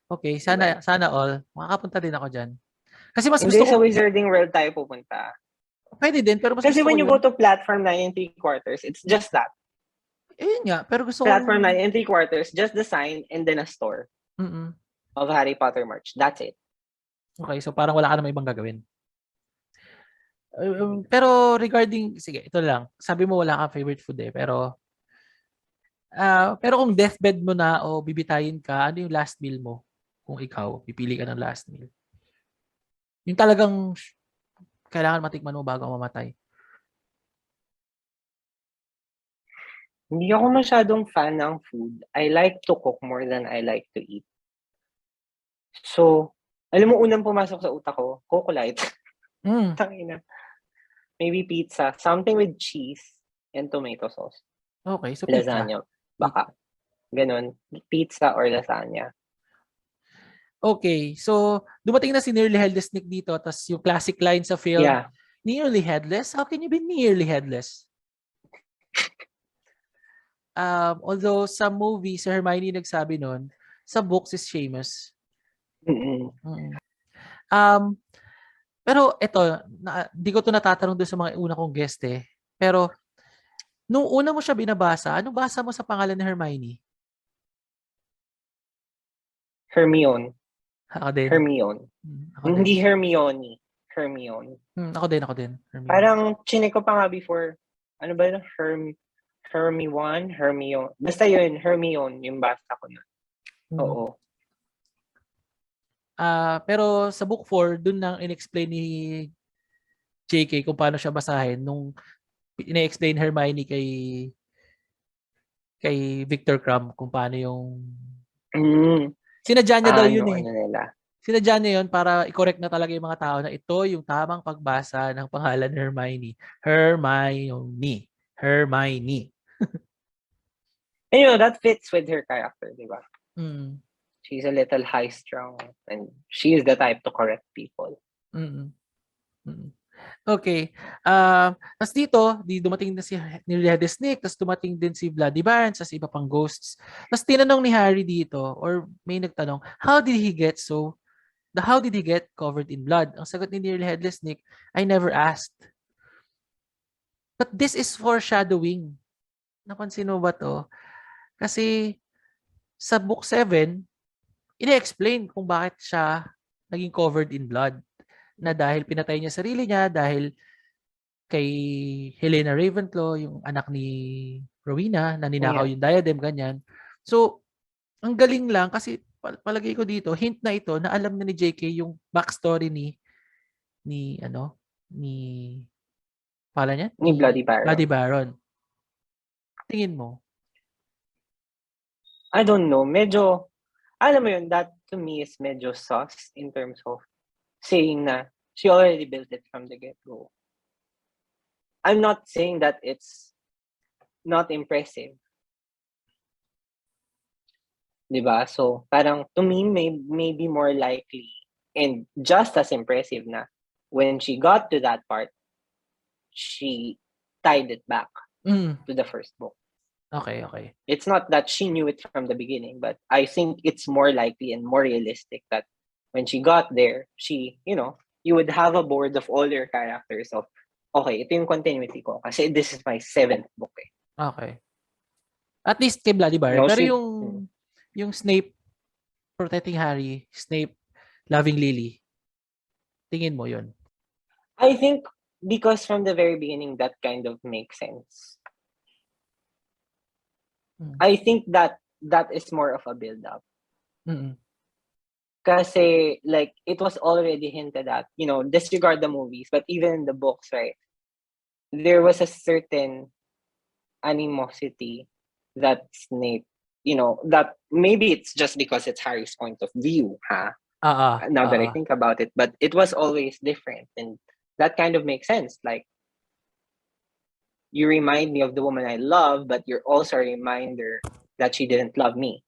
Okay, sana all. Makakapunta din ako dyan. Kasi mas Hindi, gusto ko... sa Wizarding World tayo pupunta. Pwede din, pero mas Kasi gusto ko when you yun. go to platform 9 3/4, it's just that. Yun nga, pero gusto ko... Platform 9 3/4, just the sign and then a store Mm-mm. of Harry Potter merch. That's it. Okay, so parang wala ka namang ibang gagawin. Pero regarding, sige, ito lang. Sabi mo wala kang favorite food eh, pero kung deathbed mo na o bibitayin ka, ano yung last meal mo? Kung ikaw, pipili ka ng last meal. Yung talagang kailangan matikman mo bago mamatay. Hindi ako masyadong fan ng food. I like to cook more than I like to eat. So, alam mo, unang pumasok sa utak ko, Coco Light. Mm. Tangina. Maybe pizza. Something with cheese and tomato sauce. Okay, so pizza. Lasagna. Baka. Ganon. Pizza or lasagna. Okay, so dumating na si Nearly Headless Nick dito, tapos yung classic line sa film, Yeah. Nearly Headless? How can you be nearly headless? Although sa movie, si Hermione nagsabi nun, sa books is Seamus. Mm-mm. Mm. Pero ito, di ko to natatanong doon sa mga una kong guest eh. Pero, nung una mo siya binabasa, ano basa mo sa pangalan ni Hermione? Hermione. Ako din. Hermione. Ako din. Hindi Hermione. Hermione. Ako din. Hermione. Parang chinek ko pa nga before. Ano ba yun? Hermione? Hermione. Basta yun, Hermione, yung basa ko na. Oo. Pero sa book 4, dun nang in-explain ni JK kung paano siya basahin nung ina-explain Hermione kay Victor Crumb kung paano yung Mm. sinadya niya daw yun Ano, eh. ano nila. Sinadya niya yun para i-correct na talaga yung mga tao na ito yung tamang pagbasa ng pangalan ni Hermione. Hermione. Hermione. And you know, that fits with her character, di ba? Mm. She's a little high-strung and she is the type to correct people. Mm. Mm. Okay. Tapos dito, dumating na si Red Snake, tapos dumating din si Bloody Baron, tapos iba pang ghosts. Tapos tinanong ni Harry dito, or may nagtanong, how did he get covered in blood? Ang sagot ni Nearly Headless Nick, I never asked. But this is foreshadowing. Napansin mo ba to? Kasi sa book 7, ina-explain kung bakit siya naging covered in blood. Na dahil pinatay niya sarili niya, dahil kay Helena Ravenclaw, yung anak ni Rowena, na ninakaw yung diadem, ganyan. So, ang galing lang kasi palagay ko dito, hint na ito na alam na ni JK yung backstory ni pala niya? Ni Bloody Baron. Bloody Baron. Tingin mo? I don't know. Medyo, alam mo yun, that to me is medyo sus in terms of saying na she already built it from the get-go. I'm not saying that it's not impressive. Diba? So, parang to me, may be more likely and just as impressive na when she got to that part, she tied it back to the first book. Okay. It's not that she knew it from the beginning, but I think it's more likely and more realistic that when she got there, she, you would have a board of all your characters of, okay, ito yung continuity ko kasi this is my 7th book eh. Okay. At least kay Bloody Baron. No, Pero yung Snape protecting Harry, Snape loving Lily, tingin mo yun? I think because from the very beginning, that kind of makes sense. I think that is more of a build-up. Kasi, like, it was already hinted at, disregard the movies, but even in the books, right, there was a certain animosity that Snape, that maybe it's just because it's Harry's point of view, now that I think about it, but it was always different, and that kind of makes sense. Like, you remind me of the woman I love, but you're also a reminder that she didn't love me.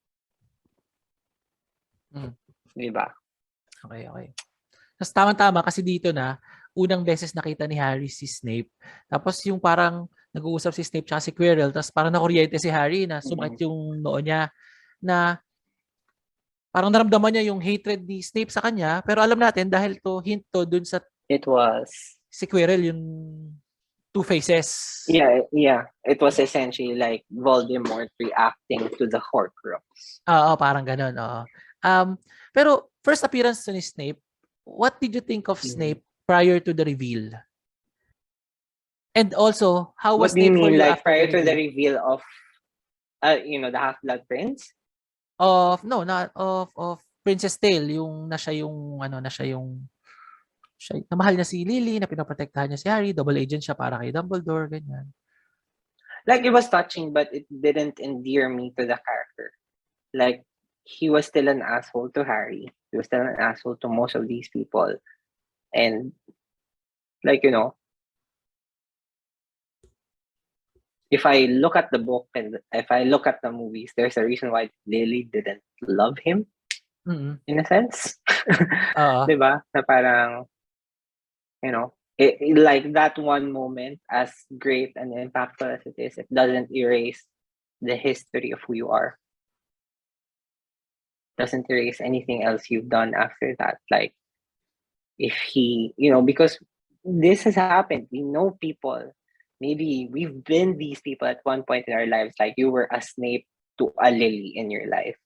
Diba? Okay. Tapos tama-tama kasi dito na, unang beses nakita ni Harry si Snape. Tapos yung parang nag-uusap si Snape tsaka si Quirrell, tapos parang nakuryente si Harry na sumakit yung noo niya, na parang naramdaman niya yung hatred ni Snape sa kanya, pero alam natin dahil to hint to dun sa it was si Quirrell yung two faces. Yeah. It was essentially like Voldemort reacting to the Horcrux. Oo, parang ganun. Oo. Pero first appearance ni Snape, what did you think of Snape prior to the reveal? And also, how was What do you Snape for mean, you like after the prior to the reveal? reveal of, the Half-Blood Prince? Of no, not of Princess Tale, yung na siya yung na mahal niya si Lily, na pinoprotektahan niya si Harry, double agent siya para kay Dumbledore, ganyan. Like, it was touching, but it didn't endear me to the character. Like, he was still an asshole to Harry. He was still an asshole to most of these people. And, like, if I look at the book and if I look at the movies, there's a reason why Lily didn't love him, Mm. in a sense. Oo. Diba? Na parang, like that one moment, as great and impactful as it is, it doesn't erase the history of who you are. Doesn't erase anything else you've done after that. Like, if he, because this has happened, we know people. Maybe we've been these people at one point in our lives, like you were a Snape to a Lily in your life.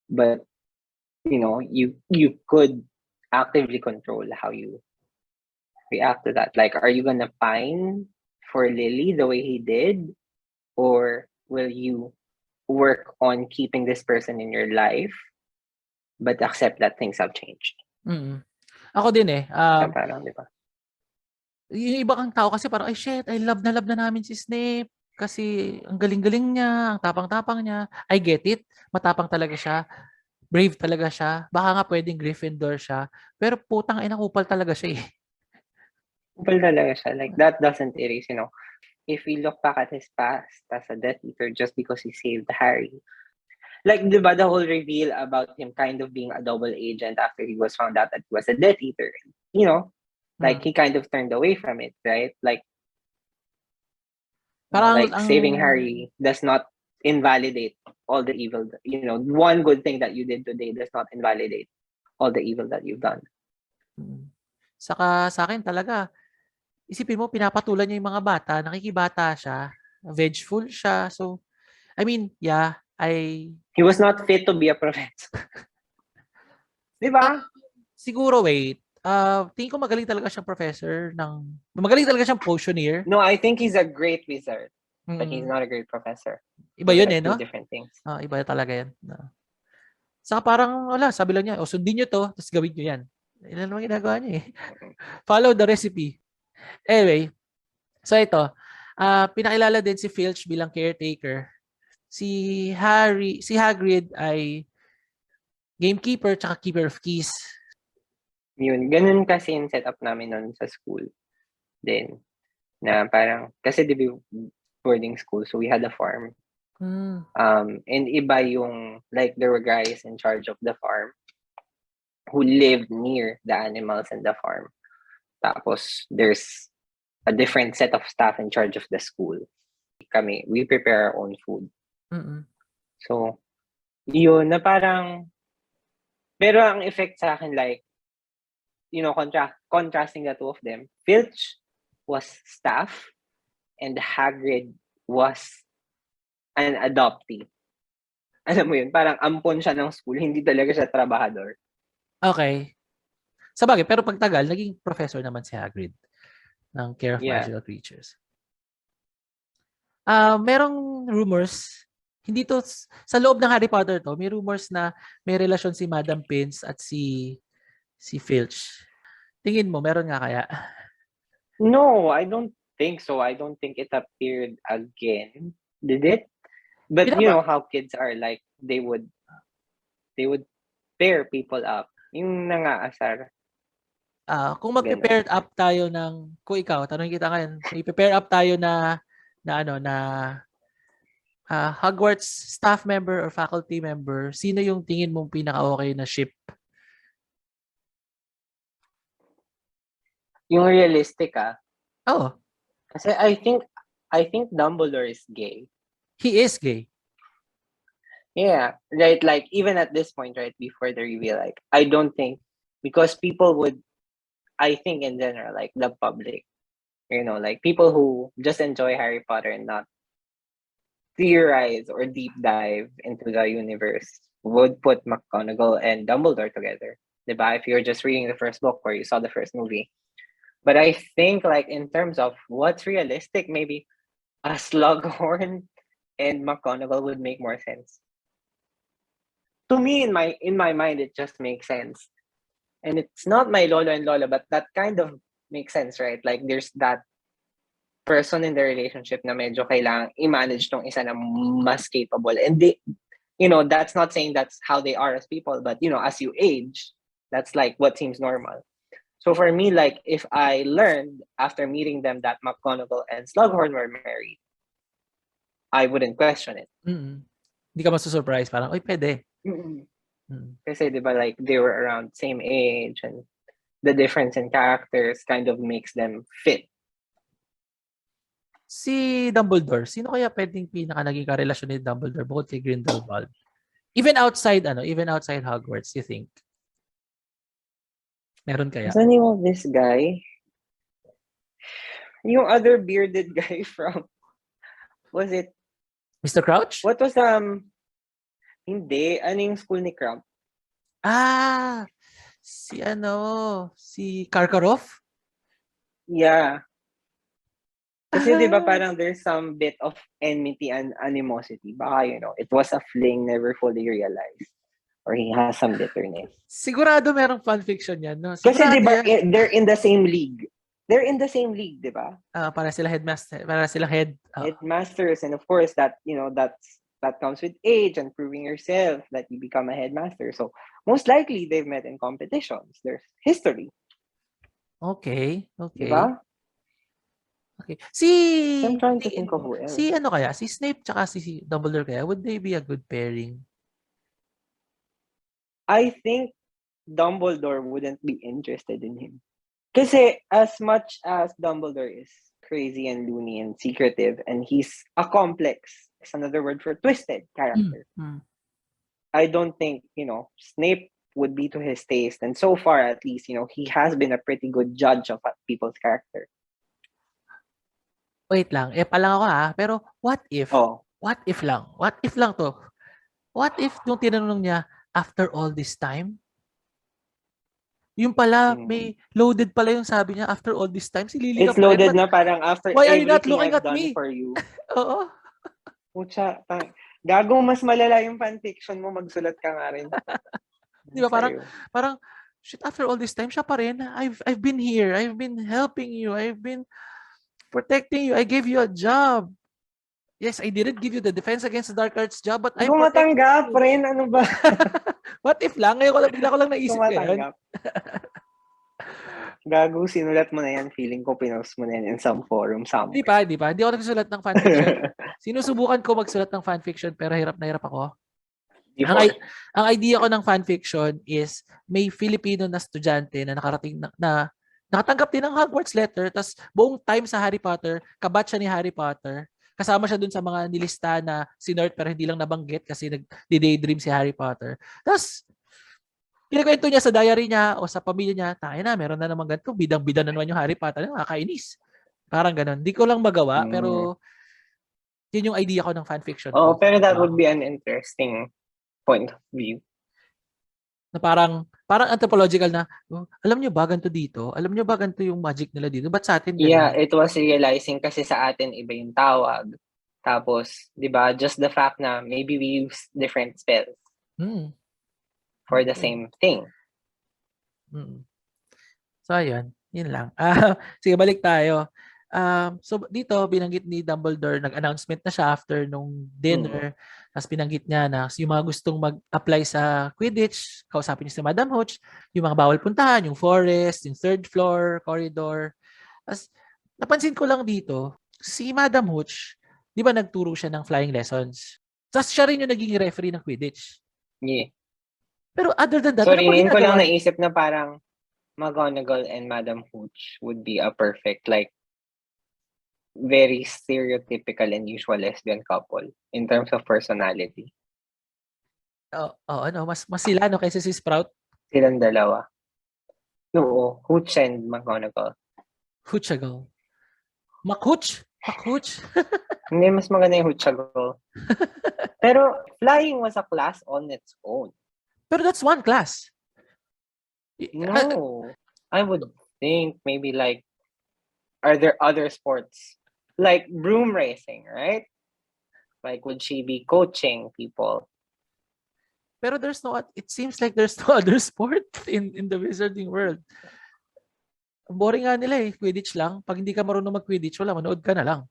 But, you could actively control how you react to that. Like, are you gonna pine for Lily the way he did? Or will you work on keeping this person in your life, but accept that things have changed? Mm. Ako din eh. Parang, di ba? Yung iba kang tao kasi parang, ay shit, I love na namin si Snape. Kasi ang galing-galing niya, ang tapang-tapang niya. I get it. Matapang talaga siya. Brave talaga siya. Baka nga pwedeng Gryffindor siya. Pero putang ina, kupal talaga siya eh. Kupal talaga siya. Like, that doesn't erase, if we look back at his past as a Death Eater just because he saved Harry. Like, di ba, the whole reveal about him kind of being a double agent after he was found out that he was a Death Eater. Like, he kind of turned away from it, right? Like, Parang like saving Harry does not invalidate all the evil. One good thing that you did today does not invalidate all the evil that you've done. Saka sa akin talaga, isipin mo, pinapatulan niya yung mga bata, nakikibata siya, vengeful siya. So, I mean, yeah, He was not fit to be a professor. Di ba? Siguro, wait. Tingin ko magaling talaga siyang magaling talaga siyang potioneer. No, I think he's a great wizard, but he's not a great professor. Iba Those yun are eh, no? two different things. Iba talaga yan. Saka parang, wala, sabi lang niya, sundin niyo to, tapos gawin niyo yan. Ilan naman ginagawa niya eh. Follow the recipe. Anyway, so ito, pinakilala din si Filch bilang caretaker. Si Hagrid ay gamekeeper tsaka keeper of keys. Yun, ganun kasi yung setup namin nun sa school. Then, na parang, kasi di ba boarding school, so we had a farm. And iba yung, like, there were guys in charge of the farm who lived near the animals in the farm. Tapos, there's a different set of staff in charge of the school. We prepare our own food. So, yun, na parang, pero ang effect sa akin, like, contrasting the two of them, Filch was staff and Hagrid was an adoptee. Alam mo yun, parang ampon siya ng school, hindi talaga siya trabahador. Okay. Sabagay, pero pagtagal, naging professor naman si Hagrid ng Care of Magical Creatures. Merong rumors, hindi to, sa loob ng Harry Potter to, may rumors na may relasyon si Madam Pince at si Filch. Tingin mo, meron nga kaya? No, I don't think so. I don't think it appeared again. Did it? But you know how kids are, like, they would pair people up. Yung nangaasar. Kung mag-pair up tayo kung ikaw, tanong kita ngayon, i-pair up tayo na Hogwarts staff member or faculty member, sino yung tingin mong pinaka-okay na ship? Yung realistic Oh. Kasi I think Dumbledore is gay. He is gay. Yeah, right. Like, even at this point, right before the reveal, like, I don't think, because people would I think in general, like the public, like people who just enjoy Harry Potter and not theorize or deep dive into the universe would put McGonagall and Dumbledore together. Diba? If you're just reading the first book or you saw the first movie. But I think like in terms of what's realistic, maybe a Slughorn and McGonagall would make more sense. To me, in my mind, it just makes sense. And it's not my lolo and lola, but that kind of makes sense, right? Like there's that person in the relationship na medyo kailangang i-manage tong isa na mas capable. And they, that's not saying that's how they are as people, but as you age, that's like what seems normal. So for me, like if I learned after meeting them that McGonagall and Slughorn were married, I wouldn't question it. Hindi ka masusurprise. Parang, oy, pwede. Kasi diba, like they were around same age and the difference in characters kind of makes them fit. Si Dumbledore, sino kaya pwedeng pinaka naging karelasyon ni Dumbledore bukod kay Grindelwald? Even outside Hogwarts, you think? Meron kaya? What's the name of this guy? Yung other bearded guy from, was it? Mr. Crouch? What was, hindi, ano yung school ni Crump? Si Karkaroff? Yeah. Kasi di ba parang there's some bit of enmity and animosity. Baka, it was a fling never fully realized. Or he has some bitterness. Sigurado merong fanfiction yan, no? Kasi Sigurado di ba yan. they're in the same league. They're in the same league, di ba? Para sila headmaster, para sila headmasters, and of course that that comes with age and proving yourself that you become a headmaster. So most likely they've met in competitions. There's history. Okay. Diba? Okay. I'm trying to think of who else. Si Snape tsaka si Dumbledore kaya, would they be a good pairing? I think Dumbledore wouldn't be interested in him. Kasi as much as Dumbledore is crazy and loony and secretive, and he's a complex, it's another word for twisted character. I don't think, Snape would be to his taste. And so far, at least, he has been a pretty good judge of people's character. Wait lang. Palang ako Pero what if? Oh. What if lang? What if lang to? What if nung tinanong niya, after all this time? Yung pala, may loaded pala yung sabi niya, after all this time, si Lily It's loaded na parang after why are you not everything looking I've at done me? for you. Oo. Pucha, gago, mas malala yung fanfiction mo, magsulat ka nga rin. Di ba parang, shit, after all this time, siya pa rin. I've been here. I've been helping you. I've been protecting you. I gave you a job. Yes, I didn't give you the defense against the dark arts job, but I'm protecting you. Rin, ano ba? What if lang? Ngayon bigla ko lang naisip ngayon. Gago, sinulat mo na yan. Feeling ko pinost mo na yan in some forum somewhere. Di pa. Hindi ako nagsusulat ng fanfiction. Sinusubukan ko magsulat ng fanfiction pero hirap na hirap ako. Ang idea ko ng fanfiction is may Filipino na estudyante na nakarating na nakatanggap din ng Hogwarts letter, tas buong time sa Harry Potter, kabatch siya ni Harry Potter. Kasama siya dun sa mga nilista na sinort pero hindi lang nabanggit kasi nag-daydream si Harry Potter. Tapos, kinikwento niya sa diary niya o sa pamilya niya, tayo na, meron na naman ganito, bidang-bida na naman yung Harry Potter, nakakainis. Parang ganun. Di ko lang magawa, pero yun yung idea ko ng fanfiction. Oh, pero that would be an interesting point of view. Na parang anthropological na, alam niyo ba ganito dito? Alam niyo ba ganito yung magic nila dito? Ba't sa atin ganun? Yeah, it was realizing kasi sa atin iba yung tawag. Tapos, di ba, just the fact na maybe we use different spells for the same thing. So, ayun. Yun lang. Sige, balik tayo. So, dito, binanggit ni Dumbledore, nag-announcement na siya after nung dinner. Tapos binanggit niya na yung mga gustong mag-apply sa Quidditch, kausapin niya si Madam Hooch, yung mga bawal puntahan, yung forest, yung third floor, corridor. Tapos, napansin ko lang dito, si Madam Hooch, di ba nagturo siya ng flying lessons? Tapos siya rin yung naging referee ng Quidditch. Yeah. Pero other than that, sorry, ngayon ko lang naisip na parang McGonagall and Madam Hooch would be a perfect, like, very stereotypical and usual lesbian couple in terms of personality. Mas sila kaysa si Sprout. Silang dalawa. No, Hooch and McGonagall. Hoochagal. Makuch? Makuch? Hindi, mas maganda yung Hoochagal. Pero flying was a class on its own. Pero that's one class. No, I would think maybe like, are there other sports? Like broom racing, right? Like, would she be coaching people? Pero it seems like there's no other sport in the wizarding world. Ang boring nga nila eh. Quidditch lang. Pag hindi ka marunong mag-Quidditch, wala, manood ka na lang.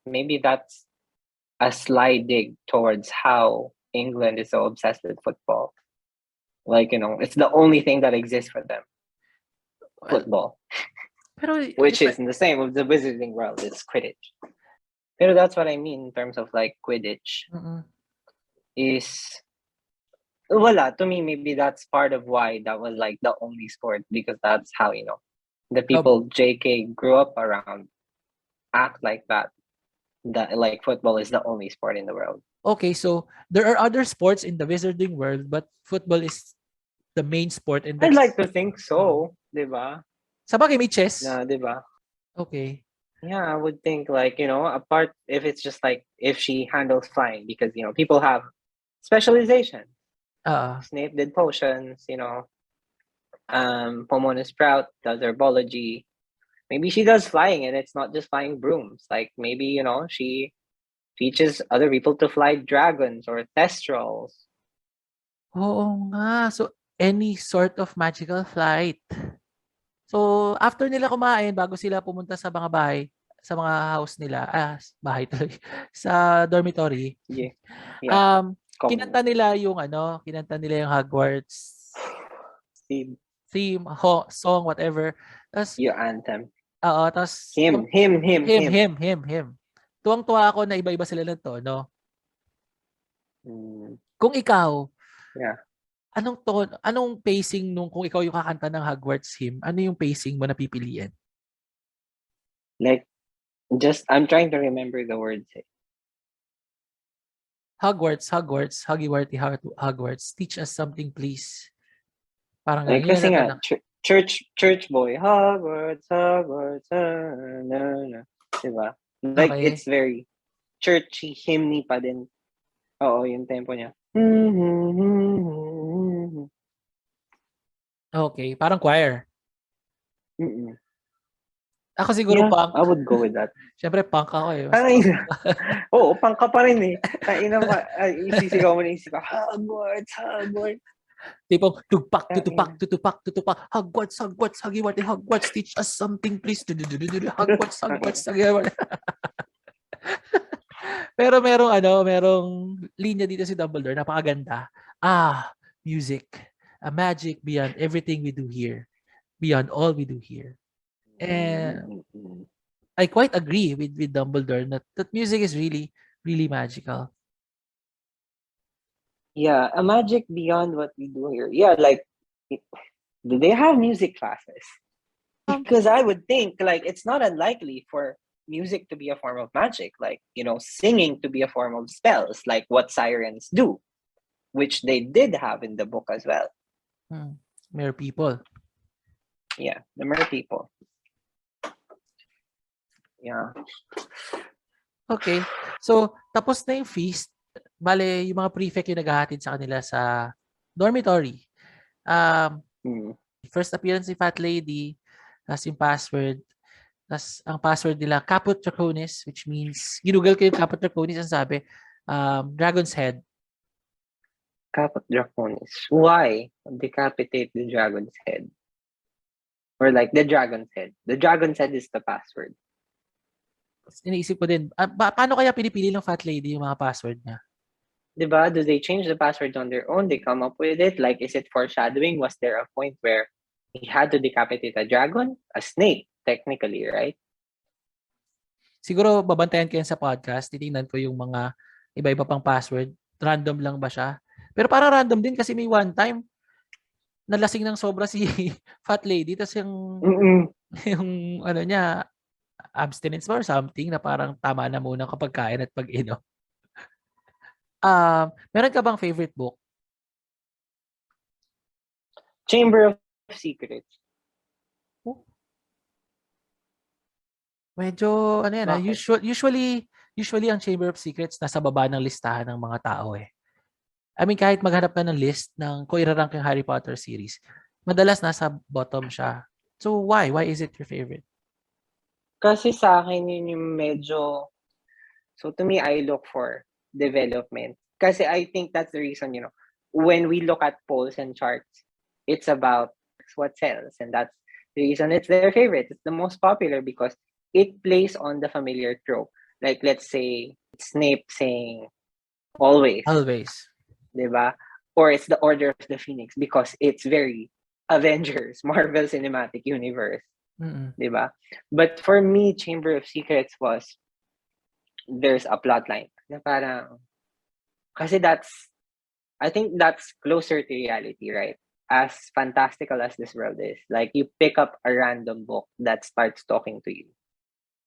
Maybe that's a sly dig towards how England is so obsessed with football. Like, it's the only thing that exists for them. Well, Football. pero Which is in the same of the wizarding world, it's Quidditch. Pero that's what I mean in terms of like Quidditch. Is wala, to me, maybe that's part of why that was like the only sport, because that's how, the people JK grew up around act like that. That like football is the only sport in the world. Okay, so there are other sports in the wizarding world, but football is the main sport. And I'd like to think so, diba? Sa bagay, may chess. Na, diba? Okay. Yeah, I would think like, apart if it's just like if she handles flying, because people have specialization. Snape did potions, Pomona Sprout does herbology. Maybe she does flying and it's not just flying brooms. Like maybe, she teaches other people to fly dragons or thestrals. Oo nga. So, any sort of magical flight. So, after nila kumain, bago sila pumunta sa mga bahay, sa mga house nila, bahay tuloy, sa dormitory. Yeah. Kinanta nila yung Hogwarts theme, song, whatever. Tas, your anthem. Oo, tas Him. Tuwang-tuwa ako na iba-iba sila ng tono. Mm. Kung ikaw, Yeah. anong pacing kung ikaw yung kakanta ng Hogwarts hymn, ano yung pacing mo na pipiliin? Like, I'm trying to remember the words. Hogwarts, Hogwarts, teach us something please. Parang like, kasi nga, church boy, Hogwarts, na. Diba? Like, Okay. it's very churchy, hymny pa din. Oo, yung tempo niya. Okay, parang choir. Mm-mm. Ako siguro punk. I would go with that. Siyempre punk ako eh. Oo, punk ka pa rin eh. Isisigaw mo na isip ka, Hogwarts. Tipong tupak, Hogwarts, Hogwarts, teach us something please. Hogwarts, Hogwarts. Pero merong linya dito si Dumbledore, napakaganda. Music, a magic beyond everything we do here, beyond all we do here. And I quite agree with Dumbledore that music is really, really magical. Yeah, a magic beyond what we do here. Yeah, like, do they have music classes? Because I would think, like, it's not unlikely for music to be a form of magic, like, singing to be a form of spells, like what sirens do, which they did have in the book as well. Mere people. Yeah, the mer people. Yeah. Okay. So, tapos na yung feast. Bale, yung mga prefect yung naghahatid sa kanila sa dormitory. First appearance ni Fat Lady, tas yung password. Tas ang password nila, Caput Draconis, which means, ginugol ko yung Caput Draconis, ang sabi, Dragon's Head. Caput Draconis. Why decapitate the dragon's head? Or like the dragon's head. The dragon's head is the password. Iniisip ko din, paano kaya pinipili ng Fat Lady yung mga password niya? Diba? Do they change the password on their own? They come up with it? Like, is it foreshadowing? Was there a point where he had to decapitate a dragon? A snake, technically, right? Siguro, babantayan ko yan sa podcast. Titingnan ko yung mga iba-iba pang password. Random lang ba siya? Pero parang random din kasi may one time, nalasing ng sobra si Fat Lady. Tapos yung niya, abstinence or something na parang tama na muna kapag kain at pag-inom. Meron ka bang favorite book? Chamber of Secrets. Medyo ano yan, Bakit? usually ang Chamber of Secrets nasa baba ng listahan ng mga tao eh. I mean, kahit maghanap ka ng list ng kung irarank yung Harry Potter series, madalas nasa bottom siya. So why? Why is it your favorite? Kasi sa akin yun yung medyo, so to me, I look for development. Kasi I think that's the reason, when we look at polls and charts, it's about what sells. And that's the reason it's their favorite. It's the most popular because it plays on the familiar trope. Like, let's say, Snape saying, always, Always. diba? Or it's the Order of the Phoenix because it's very Avengers, Marvel Cinematic Universe. Mm-mm. Diba? But for me, Chamber of Secrets was, there's a plot line na parang, kasi I think that's closer to reality, right? As fantastical as this world is, like you pick up a random book that starts talking to you,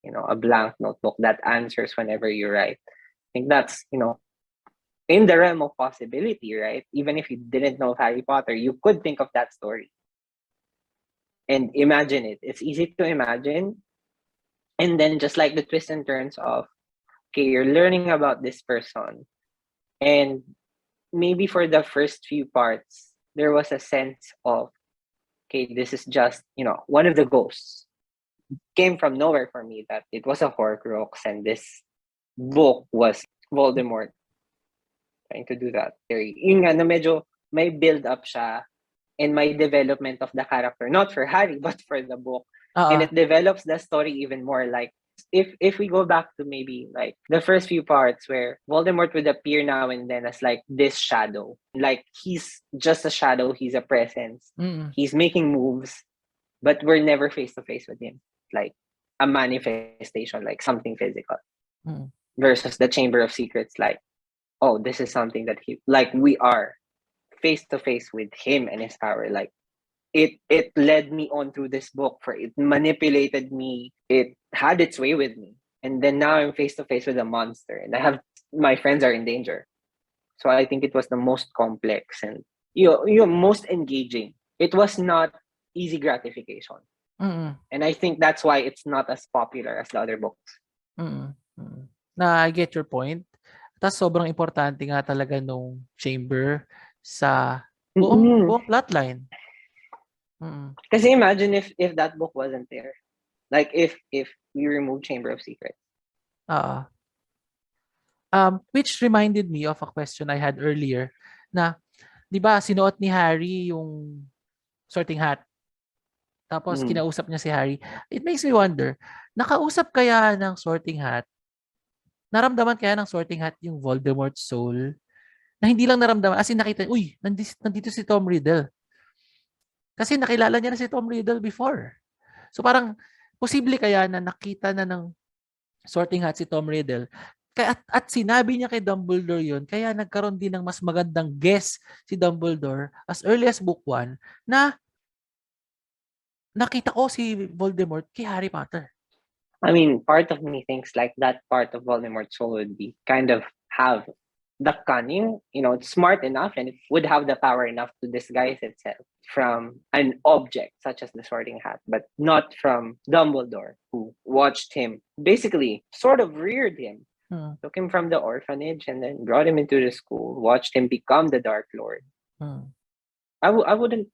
a blank notebook that answers whenever you write. I think that's, in the realm of possibility, right? Even if you didn't know Harry Potter, you could think of that story and imagine it. It's easy to imagine. And then just like the twists and turns of, okay, you're learning about this person. And maybe for the first few parts, there was a sense of, okay, this is just, one of the ghosts. Came from nowhere for me that it was a Horcrux and this book was Voldemort trying to do that. Yun nga, na medyo may build up siya and my development of the character, not for Harry, but for the book. And it develops the story even more. Like, if we go back to maybe like the first few parts where Voldemort would appear now and then as like this shadow, like he's just a shadow, he's a presence, he's making moves, but we're never face to face with him, like a manifestation, like something physical. Versus the Chamber of Secrets, like, oh, this is something that we are face to face with him and his power. Like, it led me on through this book, for it manipulated me, it had its way with me, and then now I'm face to face with a monster and my friends are in danger. So I think it was the most complex and most engaging. It was not easy gratification. And I think that's why it's not as popular as the other books. Na I get your point. Tapos sobrang importante nga talaga nung chamber sa buong plotline. Because imagine if that book wasn't there. Like if we remove Chamber of Secrets. Which reminded me of a question I had earlier na, di ba, sinuot ni Harry yung sorting hat. Tapos kinausap niya si Harry. It makes me wonder, nakausap kaya ng sorting hat? Naramdaman kaya ng sorting hat yung Voldemort soul? Na hindi lang naramdaman, as in nakita, uy, nandito si Tom Riddle. Kasi nakilala niya na si Tom Riddle before. So parang, posible kaya na nakita na ng sorting hat si Tom Riddle at sinabi niya kay Dumbledore yun, kaya nagkaroon din ng mas magandang guess si Dumbledore as early as book 1 na nakita ko si Voldemort kay Harry Potter. I mean, part of me thinks like that part of Voldemort's soul would be kind of have the cunning, it's smart enough and it would have the power enough to disguise itself from an object such as the sorting hat, but not from Dumbledore, who watched him, basically sort of reared him, took him from the orphanage and then brought him into the school, watched him become the Dark Lord. I wouldn't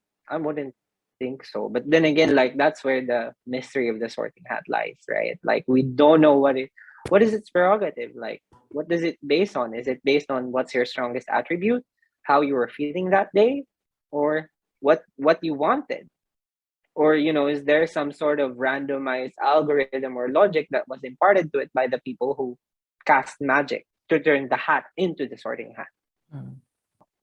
think so. But then again, like that's where the mystery of the sorting hat lies, right? Like we don't know what is its prerogative. Like what does it based on? Is it based on what's your strongest attribute, how you were feeling that day, or what you wanted? Or is there some sort of randomized algorithm or logic that was imparted to it by the people who cast magic to turn the hat into the sorting hat?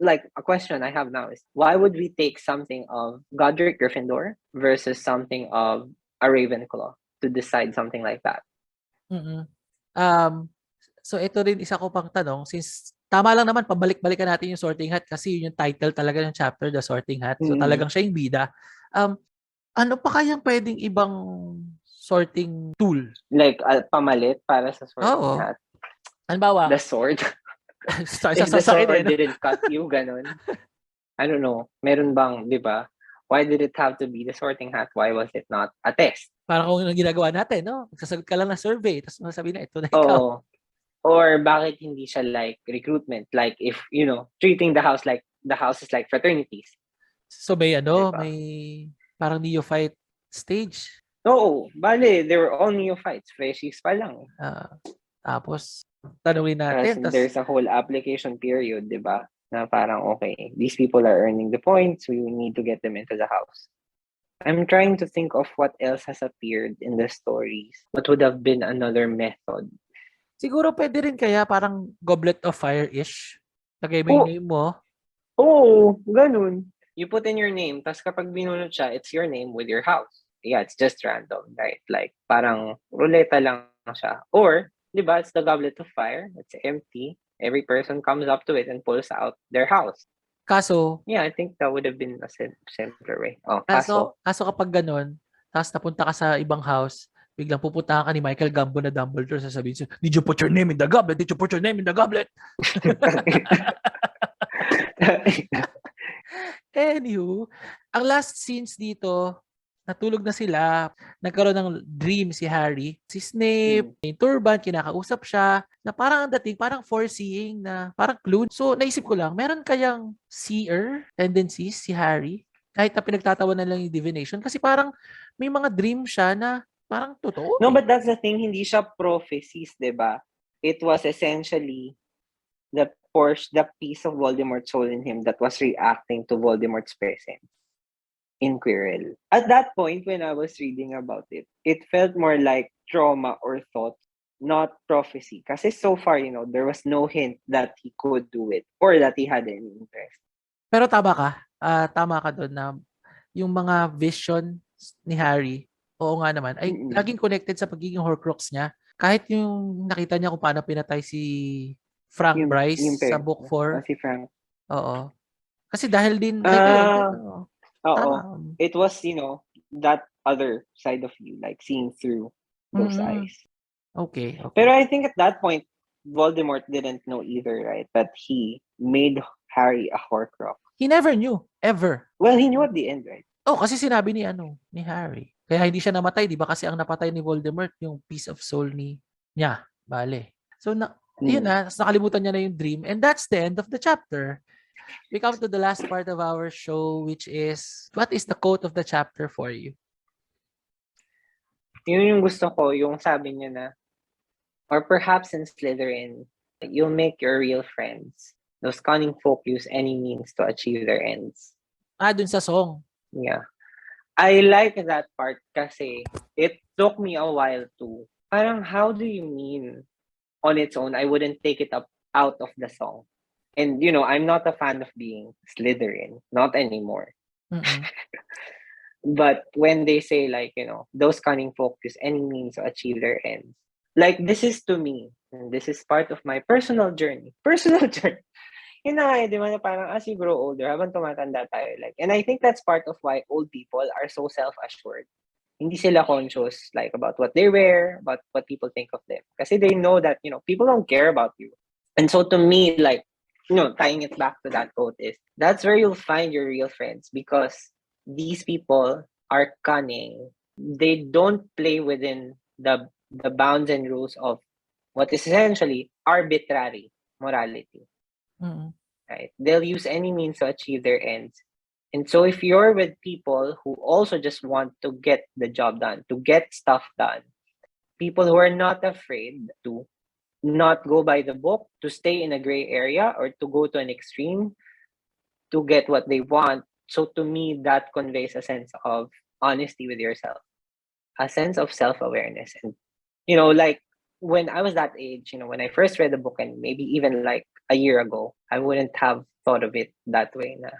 Like a question I have now is, why would we take something of Godric Gryffindor versus something of a Ravenclaw to decide something like that? So ito rin isa ko pang tanong, since tama lang naman pabalik-balikan natin yung sorting hat kasi yun yung title talaga ng chapter, the sorting hat. So talagang siya yung bida. Ano pa kayang pwedeng ibang sorting tool? Like pamalit para sa sorting hat? Halimbawa, the sword. If the sword didn't cut you, ganun. I don't know. Meron bang, di ba? Why did it have to be the sorting hat? Why was it not a test? Parang kung yung ginagawa natin, no? Magsasagot ka lang ng survey, tapos masasabi na, ito na ikaw. Oo. Or bakit hindi siya like recruitment? Like if, treating the house is like fraternities. So may Diba? may parang neophyte stage. Oo, bale, they were all neophytes, freshies pa lang. Tapos, tanungin natin. There's a whole application period, di ba? Na parang, okay, these people are earning the points, we need to get them into the house. I'm trying to think of what else has appeared in the stories. What would have been another method? Siguro pwede rin kaya parang Goblet of Fire-ish. Lagay mo yung name mo. Oo, ganun. You put in your name, tapos kapag binunod siya, it's your name with your house. Yeah, it's just random, right? Like, parang ruleta lang siya. Or, di ba, it's the Goblet of Fire. It's empty. Every person comes up to it and pulls out their house. Kaso, yeah, I think that would have been a simpler way. Oh, kaso kapag ganun, tapos napunta ka sa ibang house, biglang pupuntahan ka ni Michael Gambon na Dumbledore, sasabihin siya, did you put your name in the goblet? Did you put your name in the goblet? Anywho, ang last scenes dito, natulog na sila, nagkaroon ng dream si Harry. Si Snape, yung turban, kinakausap siya, na parang ang dating, parang foreseeing na, parang clue. So, naisip ko lang, meron kayang seer tendencies si Harry? Kahit na pinagtatawanan lang yung divination. Kasi parang may mga dream siya na parang totoo. No, but that's the thing, hindi siya prophecies, di ba? It was essentially the piece of Voldemort's soul in him that was reacting to Voldemort's presence in Quirrell. At that point, when I was reading about it, it felt more like trauma or thought, not prophecy. Kasi so far, there was no hint that he could do it or that he had any interest. Pero tama ka. Tama ka doon na yung mga vision ni Harry, oo nga naman, ay laging connected sa pagiging Horcrux niya. Kahit yung nakita niya kung paano pinatay si Frank Bryce sa book 4. Si Frank. Oo. Kasi dahil din, like, ayun, oo. It was, that other side of you, like seeing through those eyes. Okay. Pero I think at that point, Voldemort didn't know either, right? That he made Harry a Horcrux. He never knew, ever. Well, he knew at the end, right? Oh, kasi sinabi ni Harry. Kaya hindi siya namatay, di ba? Kasi ang napatay ni Voldemort, yung piece of soul niya. Bale. So, yun na, nakalimutan niya na yung dream. And that's the end of the chapter. We come to the last part of our show, which is, what is the quote of the chapter for you? Yun yung gusto ko, yung sabi niya na, or perhaps in Slytherin, you'll make your real friends. Those cunning folk use any means to achieve their ends. Dun sa song. Yeah. I like that part kasi it took me a while to, parang how do you mean on its own, I wouldn't take it up out of the song. And, I'm not a fan of being Slytherin. Not anymore. But when they say, like, those cunning folk use any means to achieve their ends. Like, this is to me. And this is part of my personal journey. Yun na di ba, parang as you grow older, habang tumatanda tayo, like, and I think that's part of why old people are so self-assured. Hindi sila conscious, like, about what they wear, about what people think of them. Kasi they know that, people don't care about you. And so to me, like, tying it back to that quote is, that's where you'll find your real friends because these people are cunning. They don't play within the bounds and rules of what is essentially arbitrary morality. Right? They'll use any means to achieve their ends. And so if you're with people who also just want to get the job done, to get stuff done, people who are not afraid to not go by the book, to stay in a gray area, or to go to an extreme to get what they want. So to me, that conveys a sense of honesty with yourself, a sense of self-awareness. And, like when I was that age, when I first read the book and maybe even like a year ago, I wouldn't have thought of it that way. Na.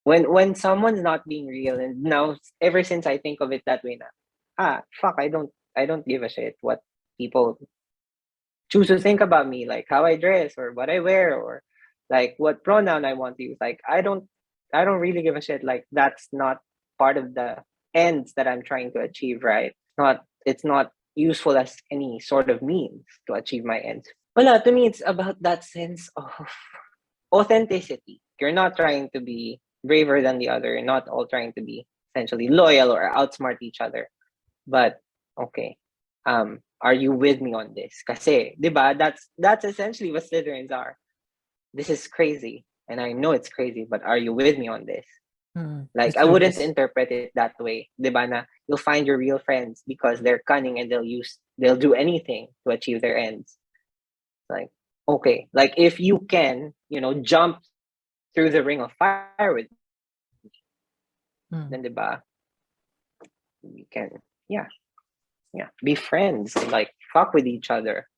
When someone's not being real, and now ever since I think of it that way, na, I don't give a shit what people choose to think about me, like how I dress or what I wear or like what pronoun I want to use. Like I don't really give a shit. Like that's not part of the ends that I'm trying to achieve, right? It's not useful as any sort of means to achieve my ends. Well, to me, it's about that sense of authenticity. You're not trying to be braver than the other. You're not all trying to be essentially loyal or outsmart each other. But okay, are you with me on this? Kasi, di ba, that's essentially what Slytherins are. This is crazy, and I know it's crazy, but are you with me on this? Like, It's I true. wouldn't Yes. interpret it that way, di ba, na you'll find your real friends because they're cunning and they'll do anything to achieve their ends. Like, okay, like if you can, jump through the ring of fire with me, then di ba, you can, yeah, be friends, like fuck with each other.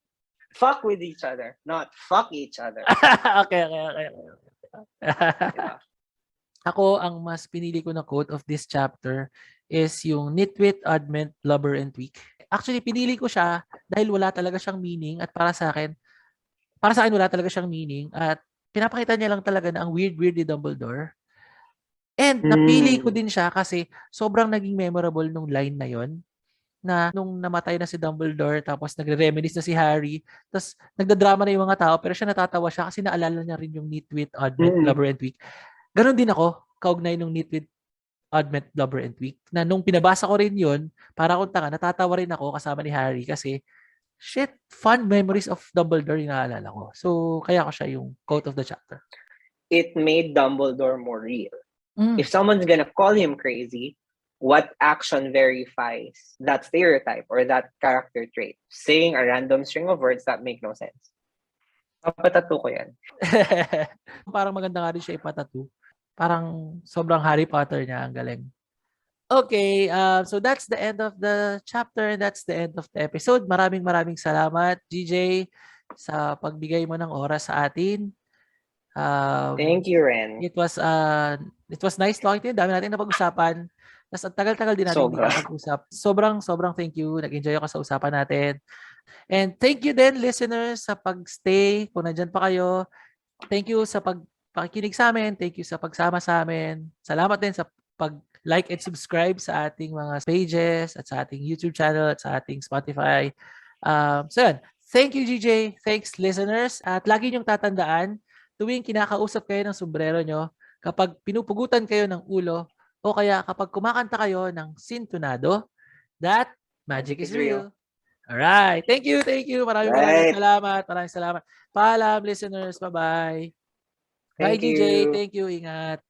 Fuck with each other, not fuck each other. Okay. Diba? Ako, ang mas pinili ko na quote of this chapter is yung Nitwit, Oddment, Blubber, and Tweak. Actually, pinili ko siya dahil wala talaga siyang meaning at para sa akin wala talaga siyang meaning at pinapakita niya lang talaga na ang weird ni Dumbledore. And napili ko din siya kasi sobrang naging memorable nung line na yon na nung namatay na si Dumbledore tapos nagre-reminisce na si Harry tapos nagdadrama na yung mga tao pero siya natatawa siya kasi naalala niya rin yung Nitwit, Oddment, Blubber, and Tweak. Ganon din ako, kaugnay nung Nitwit, Oddment, Blubber, and Tweak na nung pinabasa ko rin yun, para akong tanga, natatawa rin ako kasama ni Harry kasi shit, fun memories of Dumbledore yung naalala ko. So, kaya ko siya yung quote of the chapter. It made Dumbledore more real. Mm. If someone's gonna call him crazy, what action verifies that stereotype or that character trait? Saying a random string of words that make no sense. Papatato ko yan. Parang maganda nga rin siya ipatato. Parang sobrang Harry Potter niya. Ang galing. Okay, so that's the end of the chapter and that's the end of the episode. Maraming salamat, GJ, sa pagbigay mo ng oras sa atin. Thank you, Ren. It was nice talking to you. Dami natin napag-usapan. Tapos ang tagal-tagal din natin hindi Sobra. nakapag-usap. Sobrang thank you. Nag-enjoy ako sa usapan natin. And thank you din, listeners, sa pag-stay. Kung nandyan pa kayo, thank you sa pakikinig sa amin. Thank you sa pagsama sa amin. Salamat din sa pag-like and subscribe sa ating mga pages at sa ating YouTube channel at sa ating Spotify. So yun. Thank you, GJ. Thanks, listeners. At lagi niyong tatandaan, tuwing kinakausap kayo ng sombrero nyo, kapag pinupugutan kayo ng ulo, o kaya kapag kumakanta kayo ng sintonado, that magic is real. Alright. Thank you. Maraming salamat. Paalam, listeners. Bye-bye. Bye, Thank GJ. you. Thank you. Ingat.